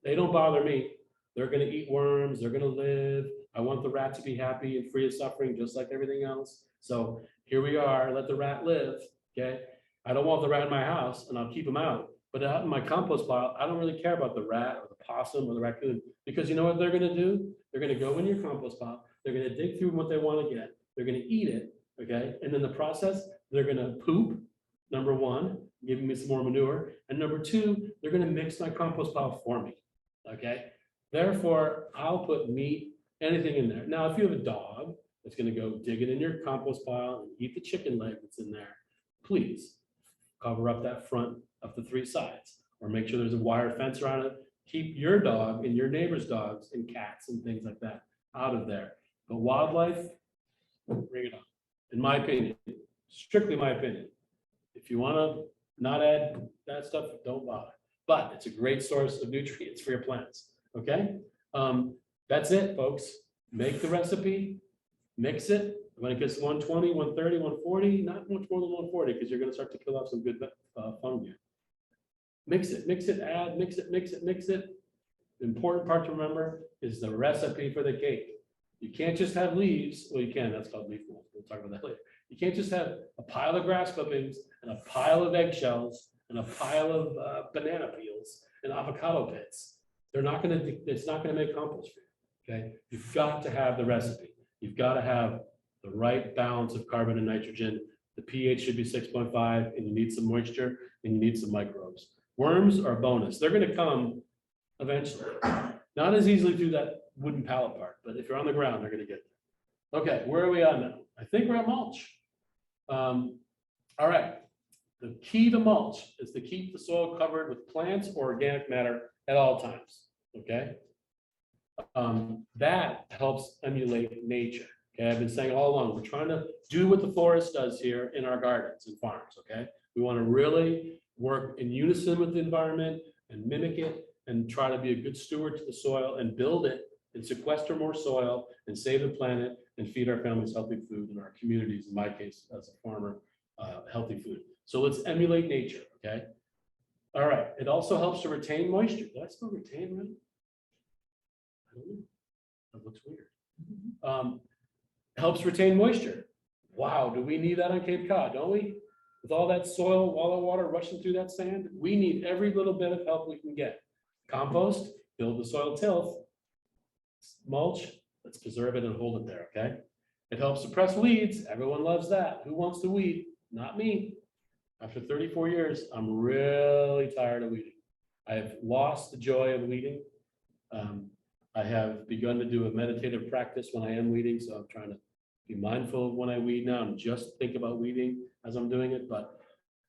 They don't bother me. They're gonna eat worms, they're gonna live. I want the rat to be happy and free of suffering, just like everything else. So here we are, let the rat live, okay? I don't want the rat in my house and I'll keep him out. But out in my compost pile, I don't really care about the rat or the possum or the raccoon, because you know what they're gonna do? They're gonna go in your compost pile, they're gonna dig through what they wanna get, they're gonna eat it, okay? And in the process, they're gonna poop, number one, giving me some more manure. And number two, they're gonna mix my compost pile for me, okay? Therefore, I'll put meat, anything in there. Now, if you have a dog that's gonna go dig it in your compost pile and eat the chicken leg that's in there, please cover up that front of the 3 sides, or make sure there's a wire fence around it. Keep your dog and your neighbor's dogs and cats and things like that out of there. But wildlife, bring it on. In my opinion, strictly my opinion. If you wanna not add that stuff, don't bother. But it's a great source of nutrients for your plants, okay? That's it, folks. Make the recipe, mix it. When it gets 120, 130, 140, not much more than 140, because you're gonna start to kill off some good fungi. Mix it, add, mix it. The important part to remember is the recipe for the cake. You can't just have leaves. Well, you can, that's called leaf mold. We'll talk about that later. You can't just have a pile of grass clippings and a pile of eggshells and a pile of banana peels and avocado pits. It's not gonna make compost for you, okay? You've got to have the recipe. You've got to have the right balance of carbon and nitrogen. The pH should be 6.5, and you need some moisture and you need some microbes. Worms are a bonus. They're gonna come eventually. Not as easily through that wooden pallet part, but if you're on the ground, they're gonna get there. Okay, where are we at now? I think we're at mulch. All right, the key to mulch is to keep the soil covered with plants or organic matter at all times, okay? That helps emulate nature. Okay, I've been saying all along, we're trying to do what the forest does here in our gardens and farms, okay? We want to really work in unison with the environment and mimic it and try to be a good steward to the soil and build it and sequester more soil and save the planet and feed our families healthy food and our communities, in my case, as a farmer, healthy food. So let's emulate nature, okay? All right, it also helps to retain moisture. Did I spell retain right? I don't know. That looks weird. Helps retain moisture. Wow, do we need that on Cape Cod, don't we? With all that soil, all the water rushing through that sand, we need every little bit of help we can get. Compost, build the soil tilth. Mulch, let's preserve it and hold it there, okay? It helps suppress weeds. Everyone loves that. Who wants to weed? Not me. After 34 years, I'm really tired of weeding. I have lost the joy of weeding. I have begun to do a meditative practice when I am weeding, so I'm trying to be mindful of when I weed now and just think about weeding as I'm doing it, but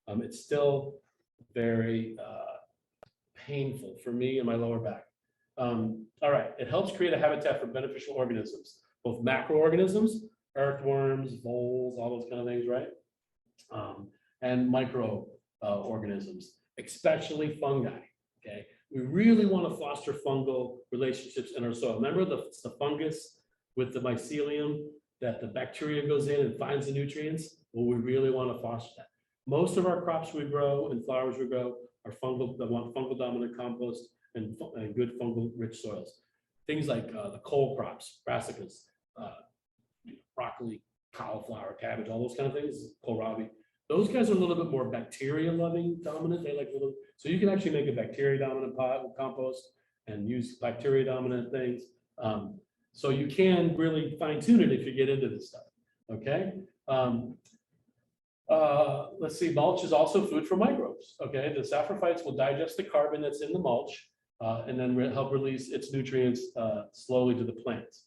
it's still very painful for me and my lower back. All right, it helps create a habitat for beneficial organisms, both macroorganisms, earthworms, voles, all those kind of things, right? And micro organisms, especially fungi, okay? We really want to foster fungal relationships in our soil. Remember it's the fungus with the mycelium that the bacteria goes in and finds the nutrients? Well, we really want to foster that. Most of our crops we grow and flowers we grow are fungal, that want fungal dominant compost and good fungal rich soils. Things like the cole crops, brassicas, broccoli, cauliflower, cabbage, all those kind of things, kohlrabi. Those guys are a little bit more bacteria loving dominant. They like little, so you can actually make a bacteria dominant pot with compost and use bacteria dominant things. So you can really fine tune it if you get into this stuff. Okay. Let's see, mulch is also food for microbes. Okay, the saprophytes will digest the carbon that's in the mulch and then help release its nutrients slowly to the plants.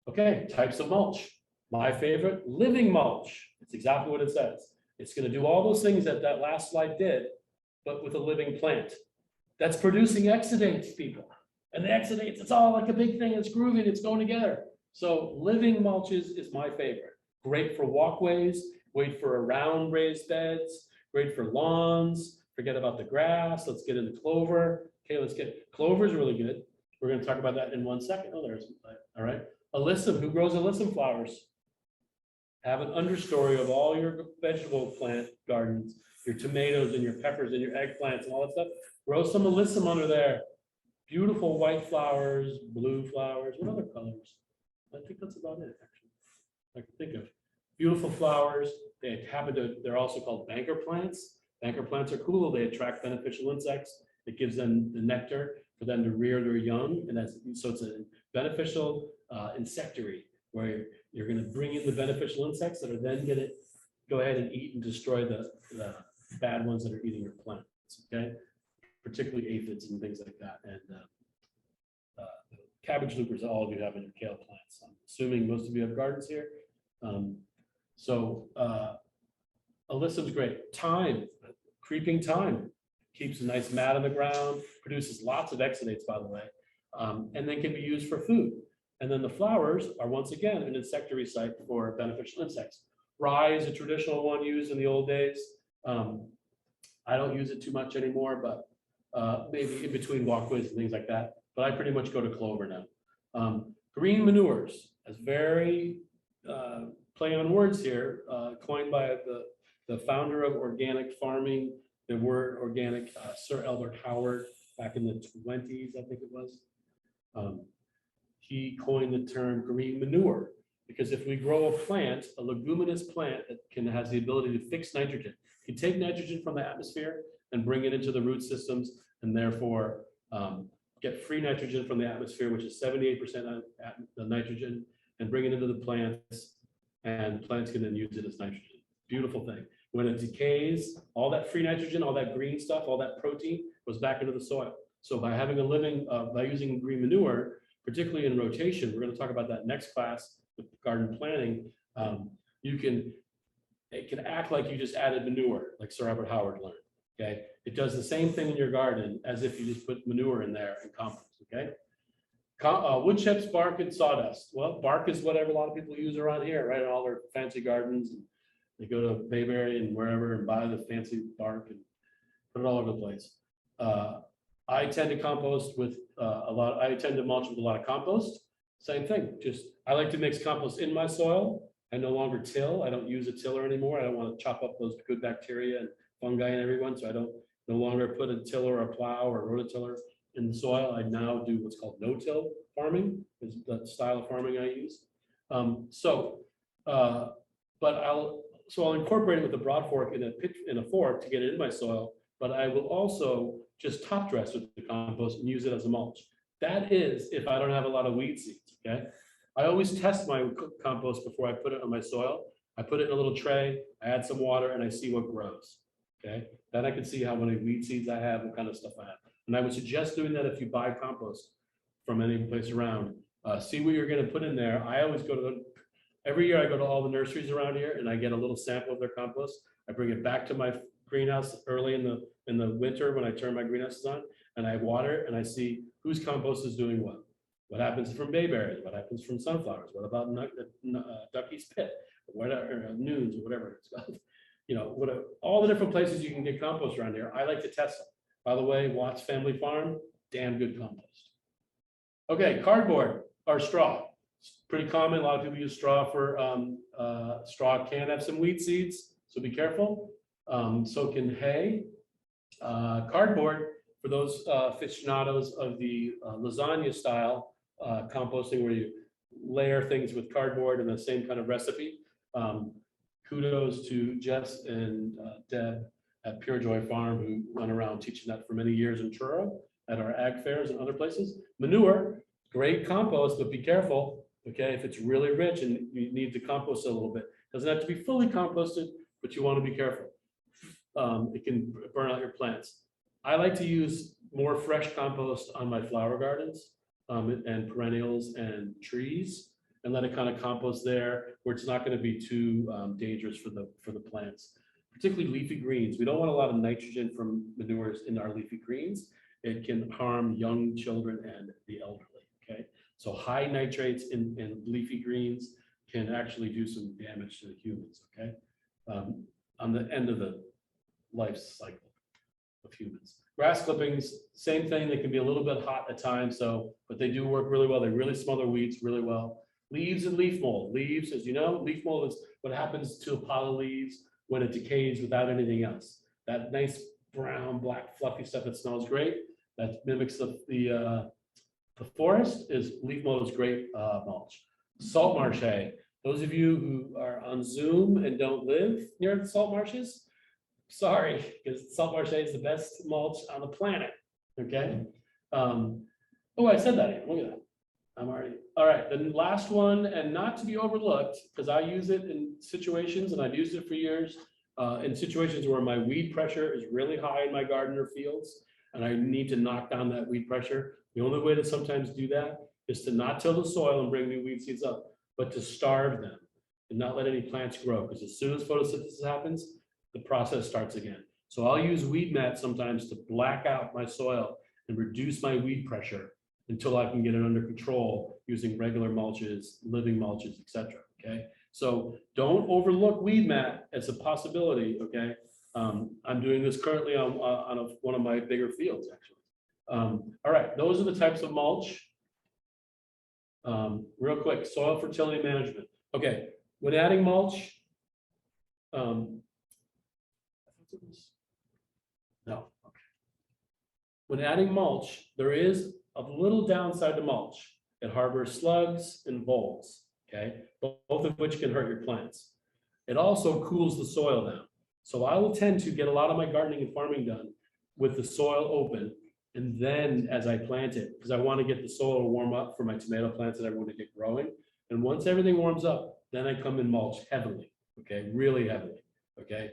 Okay, types of mulch. My favorite, living mulch. It's exactly what it says. It's going to do all those things that that last slide did, but with a living plant that's producing exudates, people. And the exudates, it's all like a big thing. It's grooving, it's going together. So living mulches is my favorite. Great for walkways, great for around raised beds, great for lawns. Forget about the grass. Let's get into clover. Okay, let's get, clover is really good. We're going to talk about that in 1 second. Oh, there's, all right. Alyssum, who grows alyssum flowers? Have an understory of all your vegetable plant gardens, your tomatoes and your peppers and your eggplants and all that stuff. Grow some alyssum under there. Beautiful white flowers, blue flowers. What other colors? I think that's about it, actually. I can think of beautiful flowers. They happen to, they're also called banker plants. Banker plants are cool. They attract beneficial insects. It gives them the nectar for them to rear their young. And that's, so it's a beneficial insectary where you're going to bring in the beneficial insects that are then going to go ahead and eat and destroy the bad ones that are eating your plants. Okay, particularly aphids and things like that. And cabbage loopers, all of you have in your kale plants. I'm assuming most of you have gardens here. Alyssum's great. Thyme, creeping thyme, keeps a nice mat on the ground, produces lots of exudates, by the way, and then can be used for food. And then the flowers are once again an insectary site for beneficial insects. Rye is a traditional one used in the old days. I don't use it too much anymore, but maybe in between walkways and things like that. But I pretty much go to clover now. Green manures, as very play on words here, coined by the founder of organic farming, the word organic, Sir Albert Howard, back in the 20s, I think it was. He coined the term green manure because if we grow a plant, a leguminous plant that has the ability to fix nitrogen, you take nitrogen from the atmosphere and bring it into the root systems and therefore get free nitrogen from the atmosphere, which is 78% of the nitrogen, and bring it into the plants, and plants can then use it as nitrogen. Beautiful thing. When it decays, all that free nitrogen, all that green stuff, all that protein goes back into the soil. So by having a living, by using green manure, particularly in rotation, we're going to talk about that next class with garden planning. It can act like you just added manure, like Sir Albert Howard learned. Okay, it does the same thing in your garden as if you just put manure in there and compost. Okay, wood chips, bark, and sawdust. Well, bark is whatever a lot of people use around here, right? All their fancy gardens. And they go to Bayberry and wherever and buy the fancy bark and put it all over the place. I tend to compost with I tend to mulch with a lot of compost. Same thing, just I like to mix compost in my soil. I no longer till. I don't use a tiller anymore. I don't want to chop up those good bacteria and fungi and everyone. So I don't no longer put a tiller, a plow, or a rototiller in the soil. I now do what's called no-till farming, is the style of farming I use. I'll incorporate it with a broad fork in a fork to get it in my soil. But I will also just top dress with the compost and use it as a mulch. That is if I don't have a lot of weed seeds, okay? I always test my compost before I put it on my soil. I put it in a little tray, I add some water, and I see what grows, okay? Then I can see how many weed seeds I have, what kind of stuff I have. And I would suggest doing that if you buy compost from any place around. See what you're gonna put in there. I always go to Every year I go to all the nurseries around here and I get a little sample of their compost. I bring it back to my greenhouse early in the winter when I turn my greenhouses on, and I water it and I see whose compost is doing what. What happens from bayberries? What happens from sunflowers? What about Ducky's Pit? Whatever, Noons or whatever it's called. You know, all the different places you can get compost around here. I like to test them. By the way, Watts Family Farm, damn good compost. Okay, cardboard or straw. It's pretty common. A lot of people use straw for straw can have some weed seeds, so be careful. So can hay. Cardboard, for those aficionados of the lasagna style composting, where you layer things with cardboard in the same kind of recipe. Kudos to Jess and Deb at Pure Joy Farm, who went around teaching that for many years in Truro at our ag fairs and other places. Manure, great compost, but be careful, okay? If it's really rich and you need to compost it a little bit, doesn't have to be fully composted, but you want to be careful. It can burn out your plants. I like to use more fresh compost on my flower gardens and perennials and trees, and let it kind of compost there where it's not going to be too dangerous for the plants, particularly leafy greens. We don't want a lot of nitrogen from manures in our leafy greens. It can harm young children and the elderly, okay? So high nitrates in leafy greens can actually do some damage to the humans, okay? On the end of the life cycle of humans. Grass clippings, same thing. They can be a little bit hot at times, but they do work really well. They really smother weeds really well. Leaves and leaf mold. Leaves, as you know, leaf mold is what happens to a pile of leaves when it decays without anything else. That nice brown, black, fluffy stuff that smells great, that mimics the forest, is leaf mold is great mulch. Salt marsh hay. Those of you who are on Zoom and don't live near the salt marshes, sorry, because salt marsh hay is the best mulch on the planet, okay? Oh, I said that, look at that. I'm already, all right, the last one, and not to be overlooked, because I use it in situations, and I've used it for years, in situations where my weed pressure is really high in my garden or fields, and I need to knock down that weed pressure. The only way to sometimes do that is to not till the soil and bring new weed seeds up, but to starve them and not let any plants grow, because as soon as photosynthesis happens, the process starts again. So I'll use weed mat sometimes to black out my soil and reduce my weed pressure until I can get it under control using regular mulches, living mulches, etc. Okay, so don't overlook weed mat as a possibility. Okay, I'm doing this currently on one of my bigger fields actually. All right, those are the types of mulch. Real quick, soil fertility management. Okay, when adding mulch, no. Okay. When adding mulch, there is a little downside to mulch. It harbors slugs and voles, okay, both of which can hurt your plants. It also cools the soil down. So I will tend to get a lot of my gardening and farming done with the soil open, and then as I plant it, because I want to get the soil to warm up for my tomato plants that I want to get growing. And once everything warms up, then I come and mulch heavily, okay, really heavily, okay.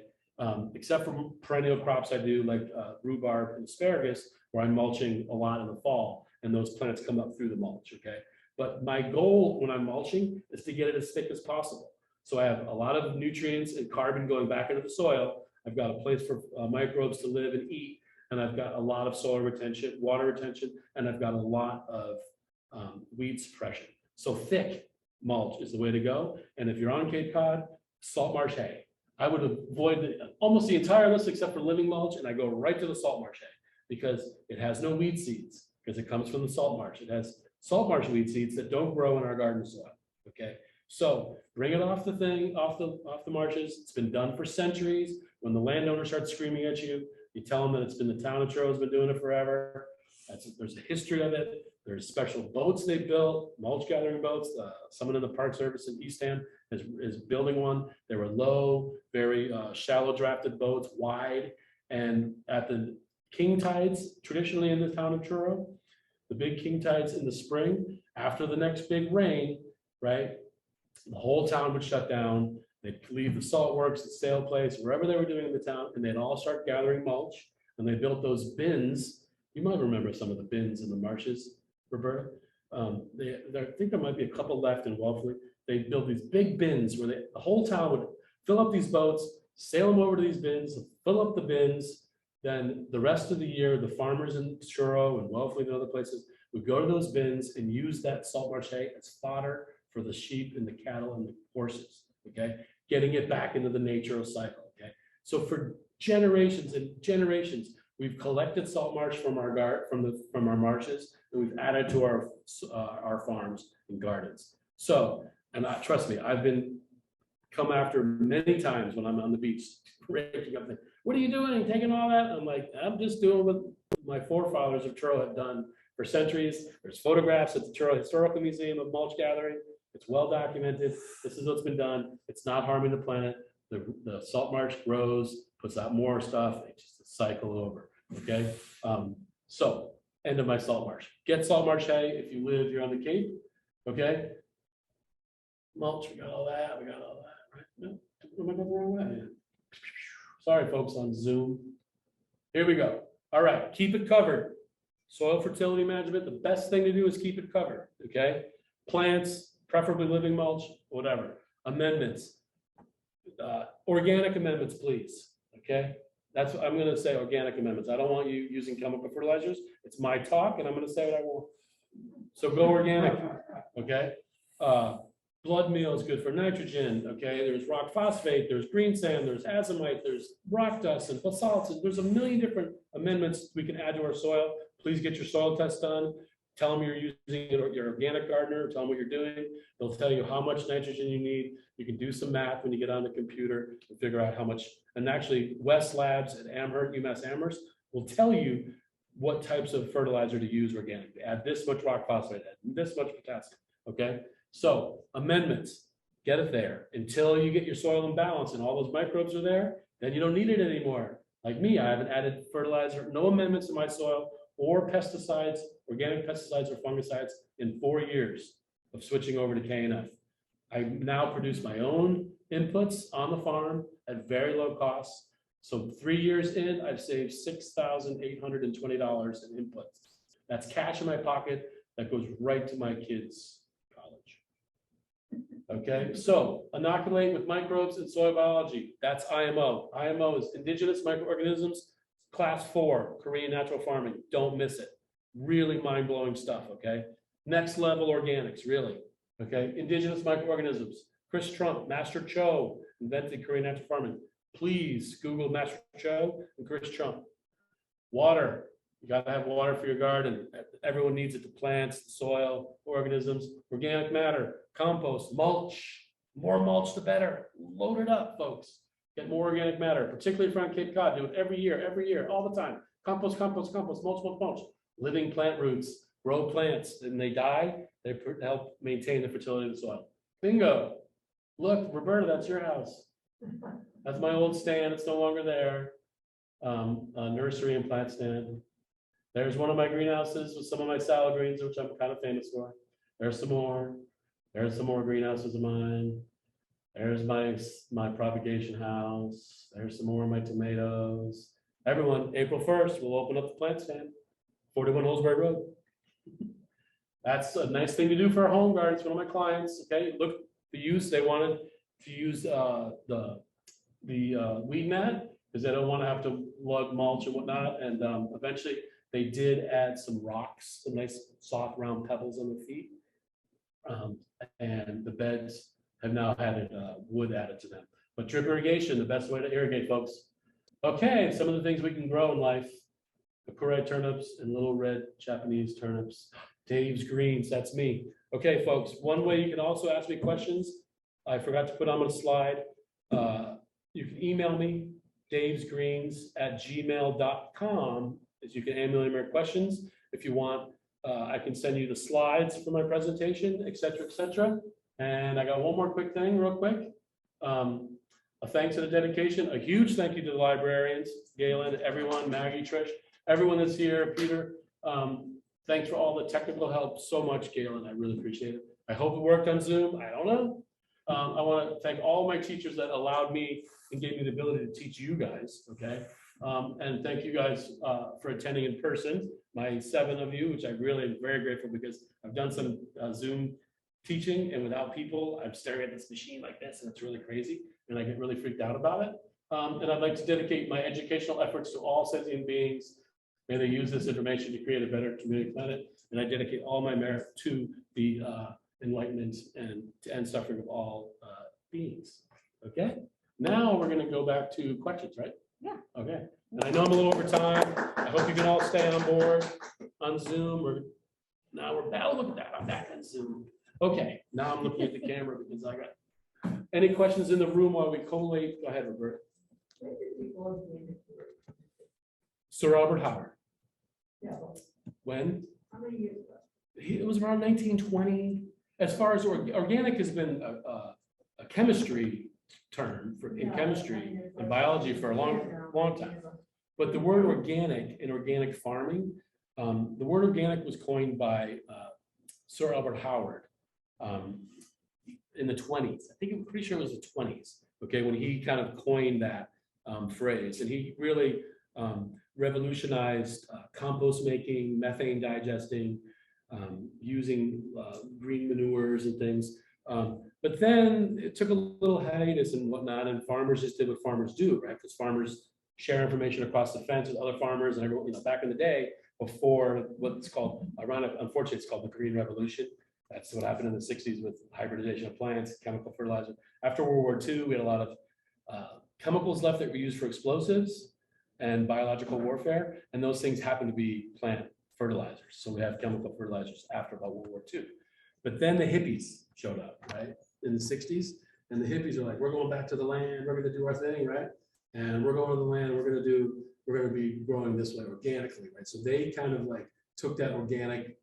Except for perennial crops I do like rhubarb and asparagus, where I'm mulching a lot in the fall, and those plants come up through the mulch, okay? But my goal when I'm mulching is to get it as thick as possible. So I have a lot of nutrients and carbon going back into the soil. I've got a place for microbes to live and eat, and I've got a lot of soil retention, water retention, and I've got a lot of weed suppression. So thick mulch is the way to go. And if you're on Cape Cod, salt marsh hay. I would avoid almost the entire list except for living mulch, and I go right to the salt marsh hay because it has no weed seeds, because it comes from the salt marsh. It has salt marsh weed seeds that don't grow in our garden soil. Okay, so bring it off the thing, off the marshes. It's been done for centuries. When the landowner starts screaming at you, you tell them that it's been the town of Truro has been doing it forever. There's a history of it. There's special boats they built, mulch gathering boats. Someone in the Park Service in Eastham is building one. They were low, very shallow drafted boats, wide. And at the king tides, traditionally in the town of Truro, the big king tides in the spring, after the next big rain, right, the whole town would shut down. They'd leave the salt works, the sail place, wherever they were doing in the town, and they'd all start gathering mulch. And they built those bins. You might remember some of the bins in the marshes, Roberta. I think there might be a couple left in Wellesley. they built these big bins where the whole town would fill up these boats, sail them over to these bins, fill up the bins. Then the rest of the year, the farmers in Truro and Wellfleet and other places would go to those bins and use that salt marsh hay as fodder for the sheep and the cattle and the horses, okay? Getting it back into the natural cycle, okay? So for generations and generations, we've collected salt marsh from our from our marshes, and we've added to our farms and gardens. So, and trust me, I've been come after many times when I'm on the beach, breaking up. What are you doing? Taking all that? I'm like, I'm just doing what my forefathers of Truro have done for centuries. There's photographs at the Truro Historical Museum of mulch gathering. It's well documented. This is what's been done. It's not harming the planet. The salt marsh grows, puts out more stuff. It's just a cycle over. Okay. So end of my salt marsh. Get salt marsh hay if you live here on the Cape. Okay. Mulch, we got all that. We got all that. Right? No, am I going the wrong way? Sorry, folks on Zoom. Here we go. All right, keep it covered. Soil fertility management, the best thing to do is keep it covered, okay? Plants, preferably living mulch, whatever. Amendments. Organic amendments, please, okay? That's what I'm gonna say, organic amendments. I don't want you using chemical fertilizers. It's my talk and I'm gonna say what I want. So go organic, okay? Blood meal is good for nitrogen, okay? There's rock phosphate, there's green sand, there's azomite, there's rock dust and basalts. And there's a million different amendments we can add to our soil. Please get your soil test done. Tell them you're using your organic gardener, tell them what you're doing. They'll tell you how much nitrogen you need. You can do some math when you get on the computer and figure out how much. And actually, West Labs at UMass Amherst will tell you what types of fertilizer to use organic. Add this much rock phosphate, add this much potassium, okay? So amendments, get it there until you get your soil in balance and all those microbes are there, then you don't need it anymore. Like me, I haven't added fertilizer, no amendments to my soil or pesticides, organic pesticides or fungicides in 4 years of switching over to K&F. I now produce my own inputs on the farm at very low costs. So 3 years in, I've saved $6,820 in inputs. That's cash in my pocket that goes right to my kids' college. Okay, so inoculate with microbes and soil biology. That's IMO. IMO is indigenous microorganisms, class 4, Korean natural farming. Don't miss it. Really mind-blowing stuff, okay? Next level organics, really. Okay, indigenous microorganisms. Chris Trump, Master Cho, invented Korean natural farming. Please Google Master Cho and Chris Trump. Water. You got to have water for your garden. Everyone needs it, the plants, the soil, organisms, organic matter, compost, mulch. More mulch, the better. Load it up, folks. Get more organic matter, particularly from Cape Cod. Do it every year, all the time. Compost, compost, compost, mulch, mulch, mulch. Living plant roots, grow plants, and they die. They help maintain the fertility of the soil. Bingo. Look, Roberta, that's your house. That's my old stand. It's no longer there. A nursery and plant stand. There's one of my greenhouses with some of my salad greens, which I'm kind of famous for. There's some more. There's some more greenhouses of mine. There's my propagation house. There's some more of my tomatoes. Everyone, April 1st, we'll open up the plant stand, 41 Holsbury Road. That's a nice thing to do for a home garden. It's one of my clients. Okay, look, the use they wanted to use the weed mat because they don't want to have to lug mulch and whatnot. And eventually, they did add some rocks, some nice soft round pebbles on the feet, and the beds have now had wood added to them. But drip irrigation, the best way to irrigate, folks. Okay, some of the things we can grow in life: Akure turnips and little red Japanese turnips. Dave's greens, that's me. Okay, folks, one way you can also ask me questions, I forgot to put on a slide. You can email me, davesgreens@gmail.com, as you can email me your questions. If you want, I can send you the slides for my presentation, et cetera, et cetera. And I got one more quick thing, real quick. A thanks and a dedication. A huge thank you to the librarians, Galen, everyone, Maggie, Trish, everyone that's here, Peter. Thanks for all the technical help so much, Galen. I really appreciate it. I hope it worked on Zoom. I don't know. I want to thank all my teachers that allowed me and gave me the ability to teach you guys, okay? And thank you guys for attending in person, my 7 of you, which I really am very grateful because I've done some Zoom teaching and without people, I'm staring at this machine like this, and it's really crazy, and I get really freaked out about it. And I'd like to dedicate my educational efforts to all sentient beings. May they use this information to create a better community planet. And I dedicate all my merit to the enlightenment and to end suffering of all beings. Okay, now we're going to go back to questions, right? Yeah. Okay, and I know I'm a little over time. I hope you can all stay on board on Zoom, or now we're back. Oh, look at that, I'm back on Zoom. Okay, now I'm looking at the camera because I got any questions in the room while we collate. Go ahead, Roberta. When did we go organic? Sir Robert Howard. Yeah, well, When? how many years ago? It was around 1920. As far as organic has been a chemistry term for in Yeah, chemistry I mean, it's and like- biology for a long time. But the word organic in organic farming, the word organic was coined by Sir Albert Howard in the 20s. I think I'm pretty sure it was the 20s. Okay, when he kind of coined that phrase, and he really revolutionized compost making, methane digesting, using green manures and things. But then it took a little hiatus and whatnot, and farmers just did what farmers do, right? Because farmers share information across the fence with other farmers and everyone, back in the day before what's called, unfortunately, it's called the Green Revolution. That's what happened in the 60s with hybridization of plants, chemical fertilizer. After World War II, we had a lot of chemicals left that were used for explosives and biological warfare, and those things happen to be plant fertilizers. So we have chemical fertilizers after about World War II. But then the hippies showed up, right, in the 60s, and the hippies are like, we're going back to the land, we're going to do our thing, right? And we're going to the land, we're going to be growing this way organically, right? So they kind of like took that organic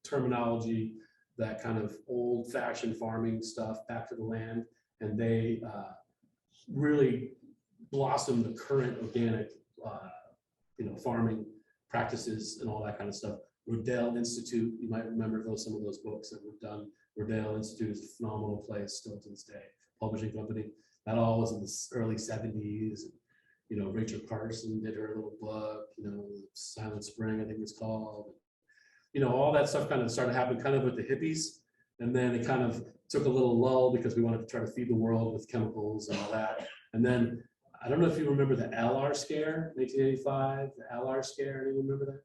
terminology, that kind of old-fashioned farming stuff back to the land, and they really blossomed the current organic, farming practices and all that kind of stuff. Rodale Institute, you might remember some of those books that were done. Rodale Institute is a phenomenal place still to this day, publishing company. That all was in the early 70s. Rachel Carson did her little book, Silent Spring, I think it's called. All that stuff kind of started happening kind of with the hippies. And then it kind of took a little lull because we wanted to try to feed the world with chemicals and all that. And then, I don't know if you remember the LR scare, 1985, the LR scare, anyone remember that?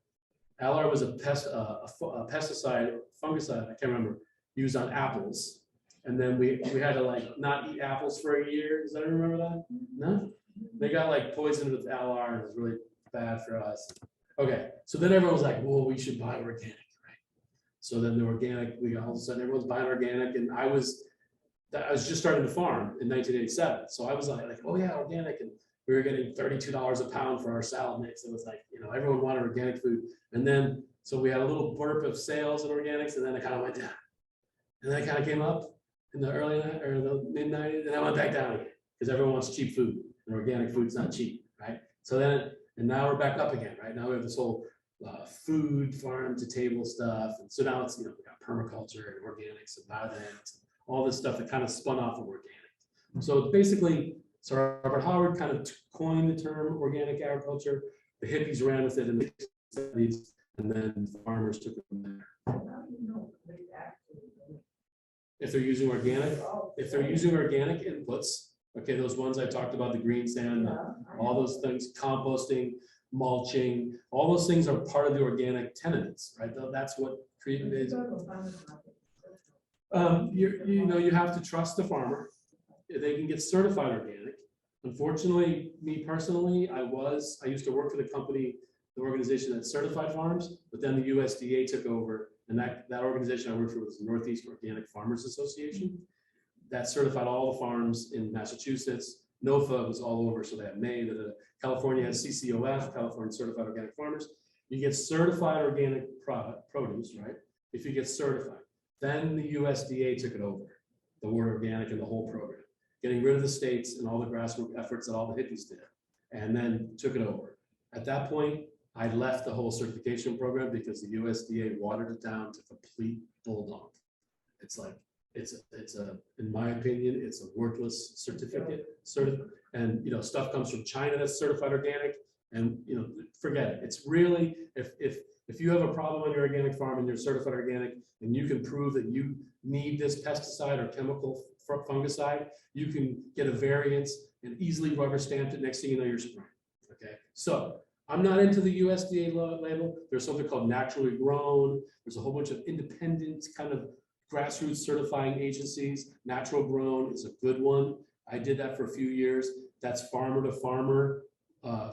LR was a pesticide, fungicide, I can't remember, used on apples. And then we had to like not eat apples for a year. Does anyone remember that? No? They got like poisoned with LR and it was really bad for us. Okay, so then everyone was like, well, we should buy organic, right? So then the organic, all of a sudden everyone's buying organic, and I was just starting to farm in 1987. So I was like, oh yeah, organic. And we were getting $32 a pound for our salad mix. It was like, everyone wanted organic food. And then, so we had a little burp of sales in organics, and then it kind of went down. And then it kind of came up in the early or the mid-90s, and then went back down again because everyone wants cheap food, and organic food's not cheap, right? So then, and now we're back up again, right? Now we have this whole food farm to table stuff. And so now it's, we got permaculture and organics and biodynamics, and all this stuff that kind of spun off of organic. So basically, Sir Robert Howard kind of coined the term organic agriculture. The hippies ran with it in the 70s, and then farmers took it from there. How do you know what they actually do? If they're using organic inputs, okay, those ones I talked about, the green sand, all those things, composting, mulching, all those things are part of the organic tenements, right? That's what treatment is. You have to trust the farmer. They can get certified organic. Unfortunately, me personally, I used to work for the company, the organization that certified farms, but then the USDA took over, and that organization I worked for was the Northeast Organic Farmers Association. That certified all the farms in Massachusetts. NOFA was all over, so they have Maine. California has CCOF, California Certified Organic Farmers. You get certified organic produce, right? If you get certified, then the USDA took it over, the word organic and the whole program, getting rid of the states and all the grassroots efforts that all the hippies did, and then took it over. At that point, I left the whole certification program because the USDA watered it down to complete bulldog. It's like, in my opinion, it's a worthless certificate. And stuff comes from China that's certified organic, And, forget it. It's really, if you have a problem on your organic farm and you're certified organic and you can prove that you need this pesticide or chemical fungicide, you can get a variance and easily rubber stamp it. Next thing you know, you're spraying. Okay. So I'm not into the USDA label. There's something called naturally grown. There's a whole bunch of independent kind of grassroots certifying agencies. Natural grown is a good one. I did that for a few years. That's farmer to farmer.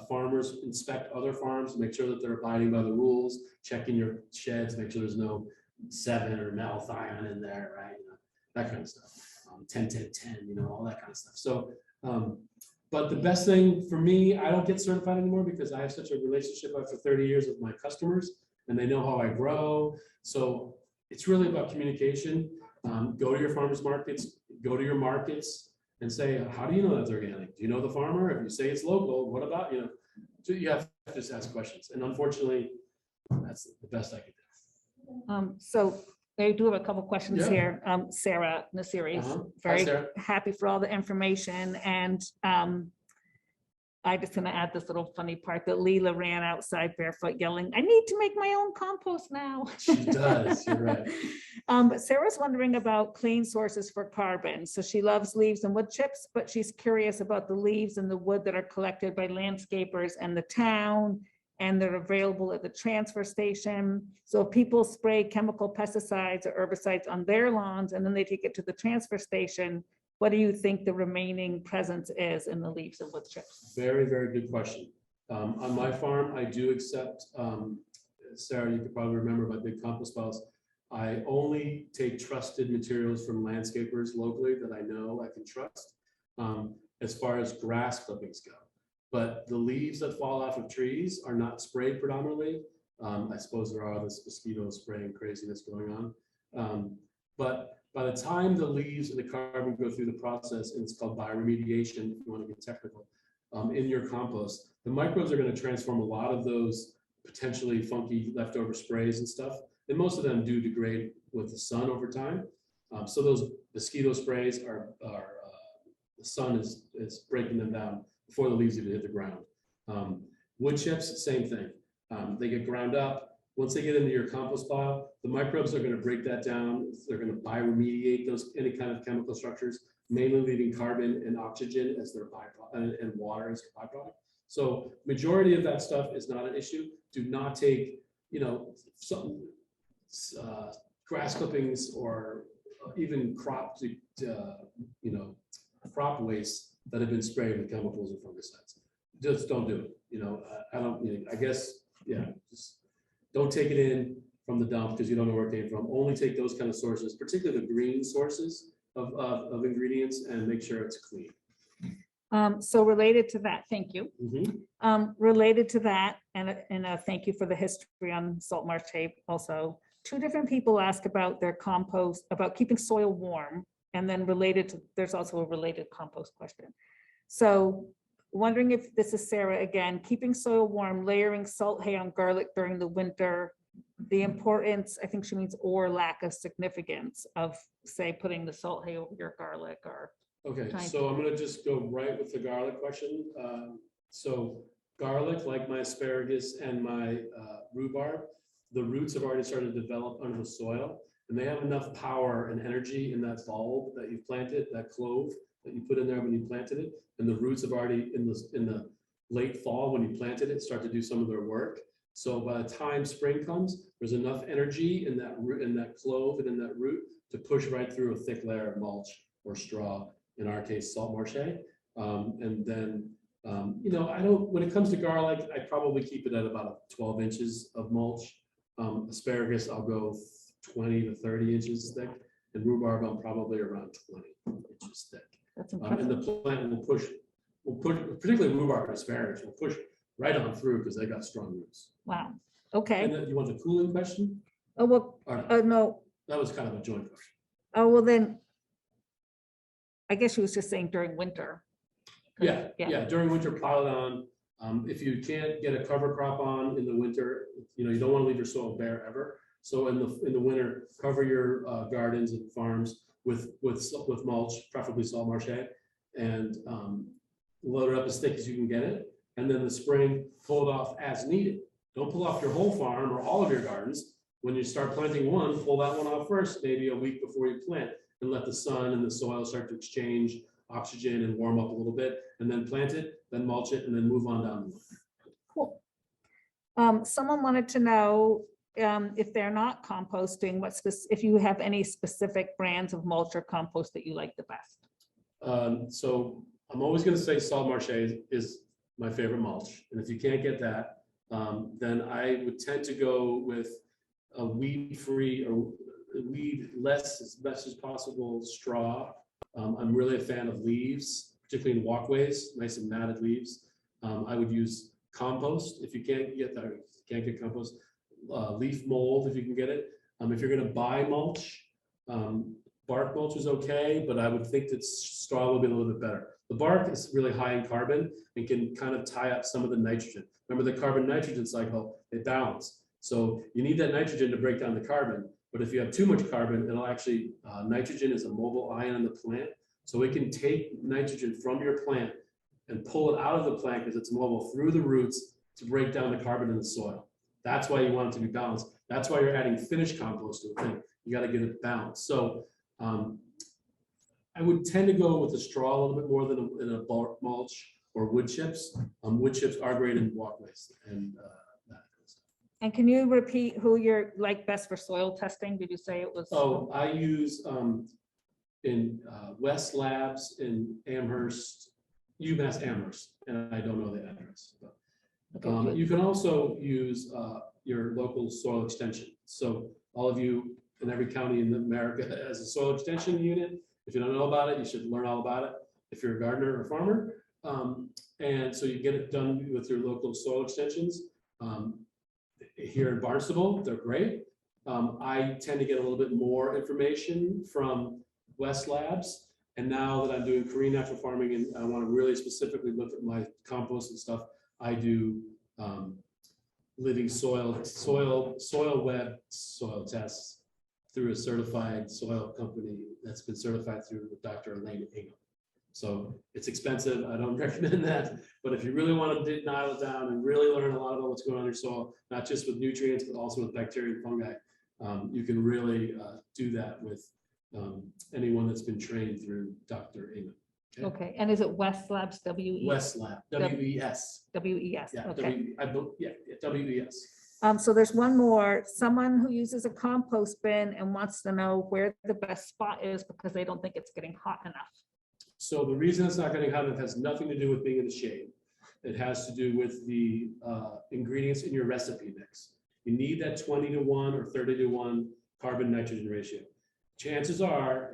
Farmers inspect other farms, make sure that they're abiding by the rules, checking your sheds, make sure there's no 7 or malathion in there, right? That kind of stuff. 10, 10, 10, all that kind of stuff. So, but the best thing for me, I don't get certified anymore because I have such a relationship after 30 years with my customers and they know how I grow. So it's really about communication. Go to your farmers markets, go to your markets and say, how do you know that's organic? Do you know the farmer? If you say it's local, what about, so you have to just ask questions. And unfortunately, that's the best I could do. So I do have a couple questions Yeah. here. Sarah Nasiri is Hi, very Sarah. happy for all the information. And I just gonna add this little funny part that Leela ran outside barefoot yelling, I need to make my own compost now. She does, you're right. But Sarah's wondering about clean sources for carbon. So she loves leaves and wood chips, but she's curious about the leaves and the wood that are collected by landscapers and the town, and they're available at the transfer station. So if people spray chemical pesticides or herbicides on their lawns and then they take it to the transfer station, what do you think the remaining presence is in the leaves and wood chips? Very, very good question. On my farm, I do accept, Sarah, you could probably remember my big compost piles. I only take trusted materials from landscapers locally that I know I can trust, as far as grass clippings go. But the leaves that fall off of trees are not sprayed predominantly. I suppose there are this mosquito spraying craziness going on. But by the time the leaves and the carbon go through the process, and it's called bioremediation, if you want to get technical, in your compost, the microbes are going to transform a lot of those potentially funky leftover sprays and stuff. And most of them do degrade with the sun over time. So those mosquito sprays are the sun is breaking them down before the leaves even hit the ground. Wood chips, same thing. They get ground up. Once they get into your compost pile, the microbes are going to break that down. They're going to bioremediate those any kind of chemical structures, mainly leaving carbon and oxygen as their byproduct and water as their byproduct. So majority of that stuff is not an issue. Do not take, some grass clippings or even crop crop waste that have been sprayed with chemicals or fungicides. Just don't do it. I guess, yeah, just don't take it in from the dump because you don't know where it came from. Only take those kind of sources, particularly the green sources of ingredients, and make sure it's clean. So related to that, thank you. Mm-hmm. Related to that, and thank you for the history on salt marsh tape. Also, 2 different people ask about their compost, about keeping soil warm, and then related to, there's also a related compost question. So wondering if this is Sarah again, keeping soil warm, layering salt hay on garlic during the winter, the importance, I think she means, or lack of significance of, say, putting the salt hay over your garlic or. Okay, so I'm gonna just go right with the garlic question. So garlic, like my asparagus and my rhubarb, the roots have already started to develop under the soil, and they have enough power and energy in that bulb that you planted, that clove that you put in there when you planted it, and the roots have already in the late fall when you planted it start to do some of their work. So by the time spring comes, there's enough energy in that root, in that clove, and in that root to push right through a thick layer of mulch or straw. In our case, salt marsh hay. And then, I don't, when it comes to garlic, I probably keep it at about 12 inches of mulch. Asparagus, I'll go 20 to 30 inches thick, and rhubarb, I'm probably around 20 inches thick. That's And impressive. the plant will push, particularly rhubarb and asparagus, will push right on through because they got strong roots. Wow. Okay. And then you want the cooling question? Oh, well, Or, no. that was kind of a joint question. Oh, well, then I guess she was just saying during winter. Yeah, during winter, pile it on. If you can't get a cover crop on in the winter, you don't want to leave your soil bare ever. So in the winter, cover your gardens and farms with mulch, preferably salt marsh hay, and load it up as thick as you can get it. and then the spring, pull it off as needed. Don't pull off your whole farm or all of your gardens. When you start planting one, pull that one off first, maybe a week before you plant, and let the sun and the soil start to exchange oxygen and warm up a little bit, and then plant it, then mulch it, and then move on down the line. Cool. Someone wanted to know if they're not composting, if you have any specific brands of mulch or compost that you like the best. So I'm always going to say Salt Marche is my favorite mulch, and if you can't get that, then I would tend to go with a weed-free or weed less as best as possible straw. I'm really a fan of leaves, particularly in walkways, nice and matted leaves. I would use compost if you can't get that. Can't get compost. Leaf mold if you can get it. If you're going to buy mulch, bark mulch is okay, but I would think that straw will be a little bit better. The bark is really high in carbon and can kind of tie up some of the nitrogen. Remember the carbon nitrogen cycle, they balance. So you need that nitrogen to break down the carbon, but if you have too much carbon, it'll actually, nitrogen is a mobile ion in the plant. So it can take nitrogen from your plant and pull it out of the plant because it's mobile through the roots to break down the carbon in the soil. That's why you want it to be balanced. That's why you're adding finished compost to a thing. You got to get it balanced. So I would tend to go with the straw a little bit more than in a bark mulch or wood chips. Wood chips are great in walkways and that. And can you repeat who you're like best for soil testing? Did you say it was? Oh, I use in West Labs in Amherst, UMass Amherst, and I don't know the address. But, Okay, you can also use your local soil extension. So all of you in every county in America has a soil extension unit. If you don't know about it, you should learn all about it if you're a gardener or farmer. And so you get it done with your local soil extensions. Here in Barnstable, they're great. I tend to get a little bit more information from West Labs. And now that I'm doing Korean natural farming and I want to really specifically look at my compost and stuff, I do living soil web soil tests through a certified soil company that's been certified through Dr. Elaine Ingham. So it's expensive. I don't recommend that. But if you really want to dial it down and really learn a lot about what's going on in your soil, not just with nutrients, but also with bacteria and fungi, you can really do that with anyone that's been trained through Dr. Ingham. Okay, and is it West Labs, W-E? West Lab, W-E-S. W-E-S, Yeah, okay. W-E-S. So there's one more, someone who uses a compost bin and wants to know where the best spot is because they don't think it's getting hot enough. So the reason it's not getting hot enough has nothing to do with being in the shade. It has to do with the ingredients in your recipe mix. You need that 20-to-1 or 30-to-1 carbon nitrogen ratio. Chances are,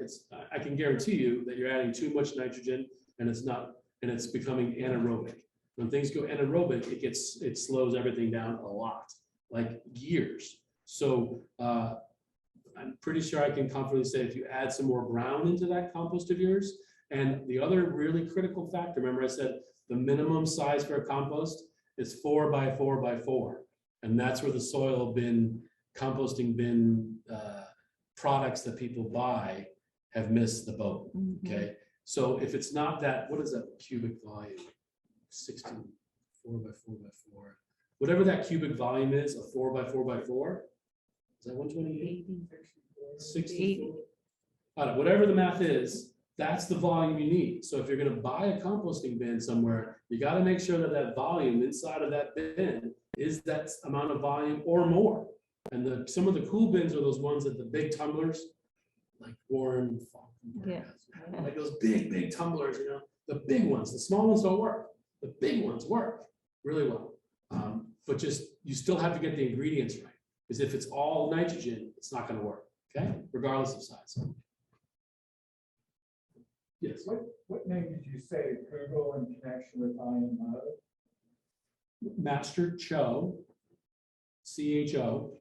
I can guarantee you that you're adding too much nitrogen and it's becoming anaerobic. When things go anaerobic, it slows everything down a lot, like years. So I'm pretty sure I can confidently say if you add some more brown into that compost of yours, and the other really critical factor, remember I said the minimum size for a compost is 4 by 4 by 4. And that's where the soil bin, composting bin products that people buy have missed the boat, okay? So if it's not that, what is that cubic volume? 16, 4 by 4 by 4. Whatever that cubic volume is, a 4 by 4 by 4, is that 128? 64? I don't know, whatever the math is, that's the volume you need. So if you're going to buy a composting bin somewhere, you got to make sure that that volume inside of that bin is that amount of volume or more. And some of the cool bins are those ones that the big tumblers, like Warren, Yeah. like those big tumblers, you know, the big ones. The small ones don't work. The big ones work really well. But just, you still have to get the ingredients right. Because if it's all nitrogen, it's not going to work, okay? Regardless of size. Yes. What name did you say Google in connection with IMO? Master Cho, C-H-O.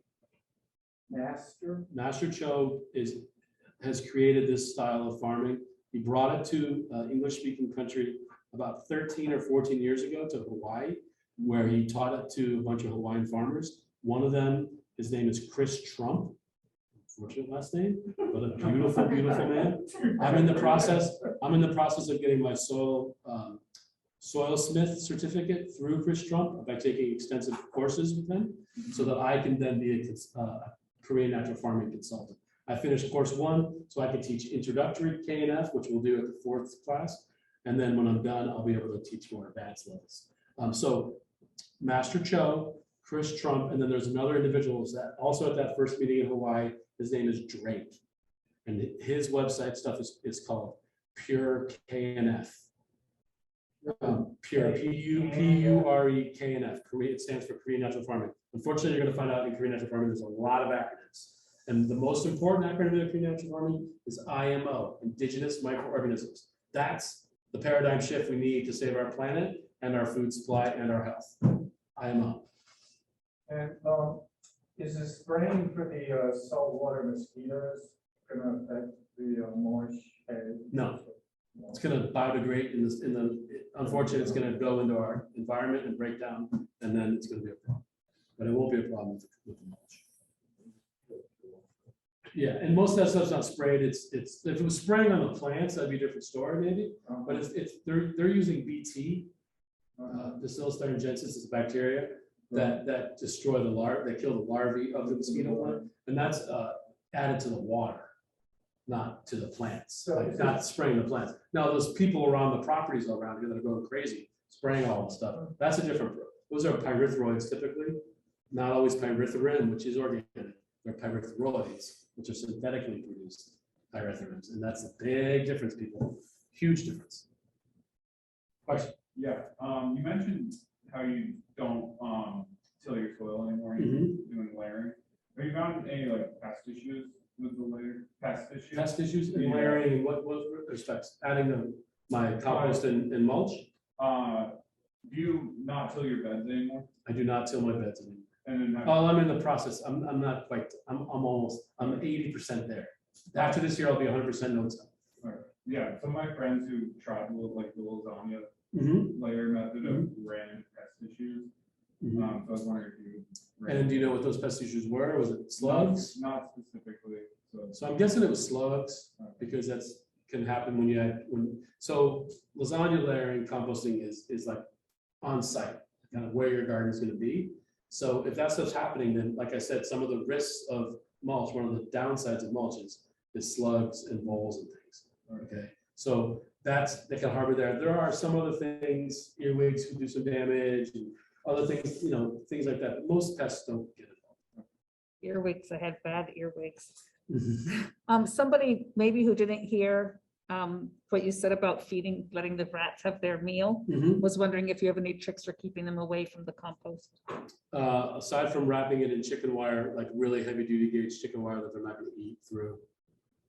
Master Cho has created this style of farming. He brought it to English-speaking country about 13 or 14 years ago to Hawaii, where he taught it to a bunch of Hawaiian farmers. One of them, his name is Chris Trump. Unfortunate last name, but a beautiful man. I'm in the process of getting my soil soil smith certificate through Chris Trump by taking extensive courses with him, so that I can then be a Korean natural farming consultant. I finished course 1, so I can teach introductory KNF, which we'll do at the 4th class. And then when I'm done, I'll be able to teach more advanced levels. So Master Cho, Chris Trump, and then there's another individual that also at that first meeting in Hawaii. His name is Drake. And his website stuff is called Pure KNF. Pure, Pure KNF. Korea, it stands for Korean Natural Farming. Unfortunately, you're going to find out in Korean Natural Farming, there's a lot of acronyms. And the most important acronym in Korean Natural Farming is IMO, Indigenous Microorganisms. That's the paradigm shift we need to save our planet and our food supply and our health. IMO. And is the spraying for the saltwater mosquitoes gonna affect the mulch? No. It's going to biodegrade unfortunately, it's going to go into our environment and break down, and then it's going to be a problem. But it won't be a problem with the mulch. Yeah, and most of that stuff's not sprayed. It's if it was spraying on the plants, that'd be a different story maybe. But they're using BT, Bacillus thuringiensis is a bacteria that destroy the larvae, that kill the larvae of the mosquito plant, and that's added to the water, not to the plants, like not spraying the plants. Now, those people around the properties around here that are going crazy, spraying all the stuff, that's a different. Those are pyrethroids typically, not always pyrethrin, which is organic. They're pyrethroids, which are synthetically produced pyrethrins, and that's a big difference, people. Huge difference. Question? Yeah, you mentioned how you don't till your soil anymore, you're doing layering. Have you found any like pest issues with the layer? Pest issues? Pest issues in layering in what respects? Adding my compost and mulch? Do you not till your beds anymore? I do not till my beds anymore. And then Oh, I'm in the process. I'm not quite, I'm 80% there. After this year, I'll be 100% no till. yeah, some of my friends who tried like the lasagna Mm-hmm. layer method of ran pest issues. So I was wondering if you And do you know what those pest issues were? Was it slugs? Not specifically. So I'm guessing it was slugs, because that's can happen when you add so lasagna layering composting is like on site, kind of where your garden is going to be. So if that stuff's happening, then like I said, some of the risks of mulch, one of the downsides of mulch is slugs and voles and things. Okay, so they can harbor there. There are some other things, earwigs who do some damage and other things, things like that. But most pests don't get it. Earwigs, I had bad earwigs. Mm-hmm. Somebody maybe who didn't hear what you said about letting the rats have their meal, was wondering if you have any tricks for keeping them away from the compost. Aside from wrapping it in chicken wire, like really heavy duty gauge chicken wire that they're not going to eat through.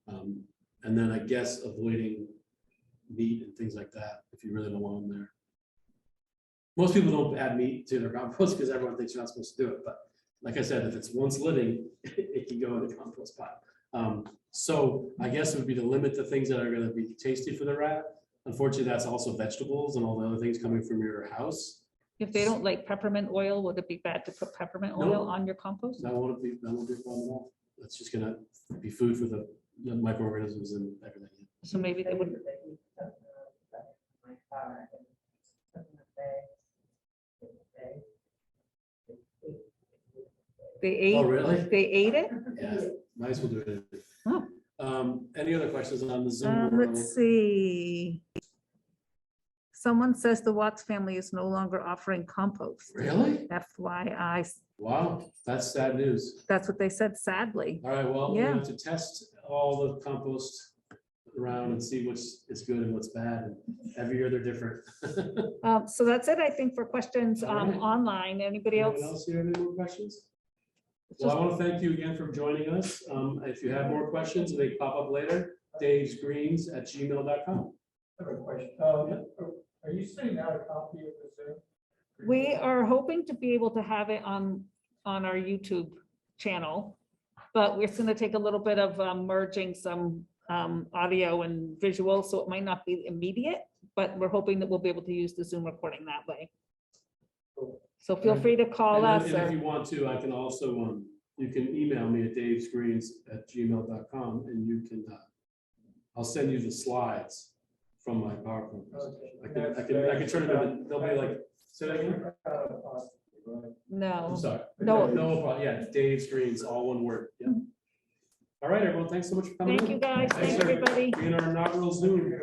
And then I guess avoiding meat and things like that if you really don't want them there. Most people don't add meat to their compost because everyone thinks you're not supposed to do it. But like I said, if it's once living, it can go in the compost pile. So I guess it would be to limit the things that are going to be tasty for the rat. Unfortunately, that's also vegetables and all the other things coming from your house. If they don't like peppermint oil, would it be bad to put peppermint oil on your compost? That won't be a problem at all. That's just going to be food for the microorganisms and everything. So maybe they would. They ate. Oh, really? They ate it. Yeah, mice will do it. Oh. Any other questions on the Zoom? Let's see. Someone says the Watts family is no longer offering compost. Really? FYI. Wow, that's sad news. That's what they said, sadly. All right, well, we Yeah. have to test all the compost around and see which is good and what's bad. And every year they're different. So that's it, I think, for questions All right. online. Anybody Anyone else? else here have any more questions? Well, I want to thank you again for joining us. If you have more questions, they pop up later. davesgreens@gmail.com. I have a question. Are you sending out a copy of the Zoom? We are hoping to be able to have it on our YouTube channel, but we're going to take a little bit of merging some audio and visual, so it might not be immediate, but we're hoping that we'll be able to use the Zoom recording that way. So feel free to call us. And if you want to, I can also, you can email me at davesgreens@gmail.com and you can, I'll send you the slides from my PowerPoint. Okay. I can turn it in, they'll be like, say that again? I'm No, sorry. No. No, problem. Yeah, Dave's Greens, all one word. Yeah. All right, everyone, thanks so much for coming in. thank you guys, Thanks, thank everybody. Being our inaugural Zoom.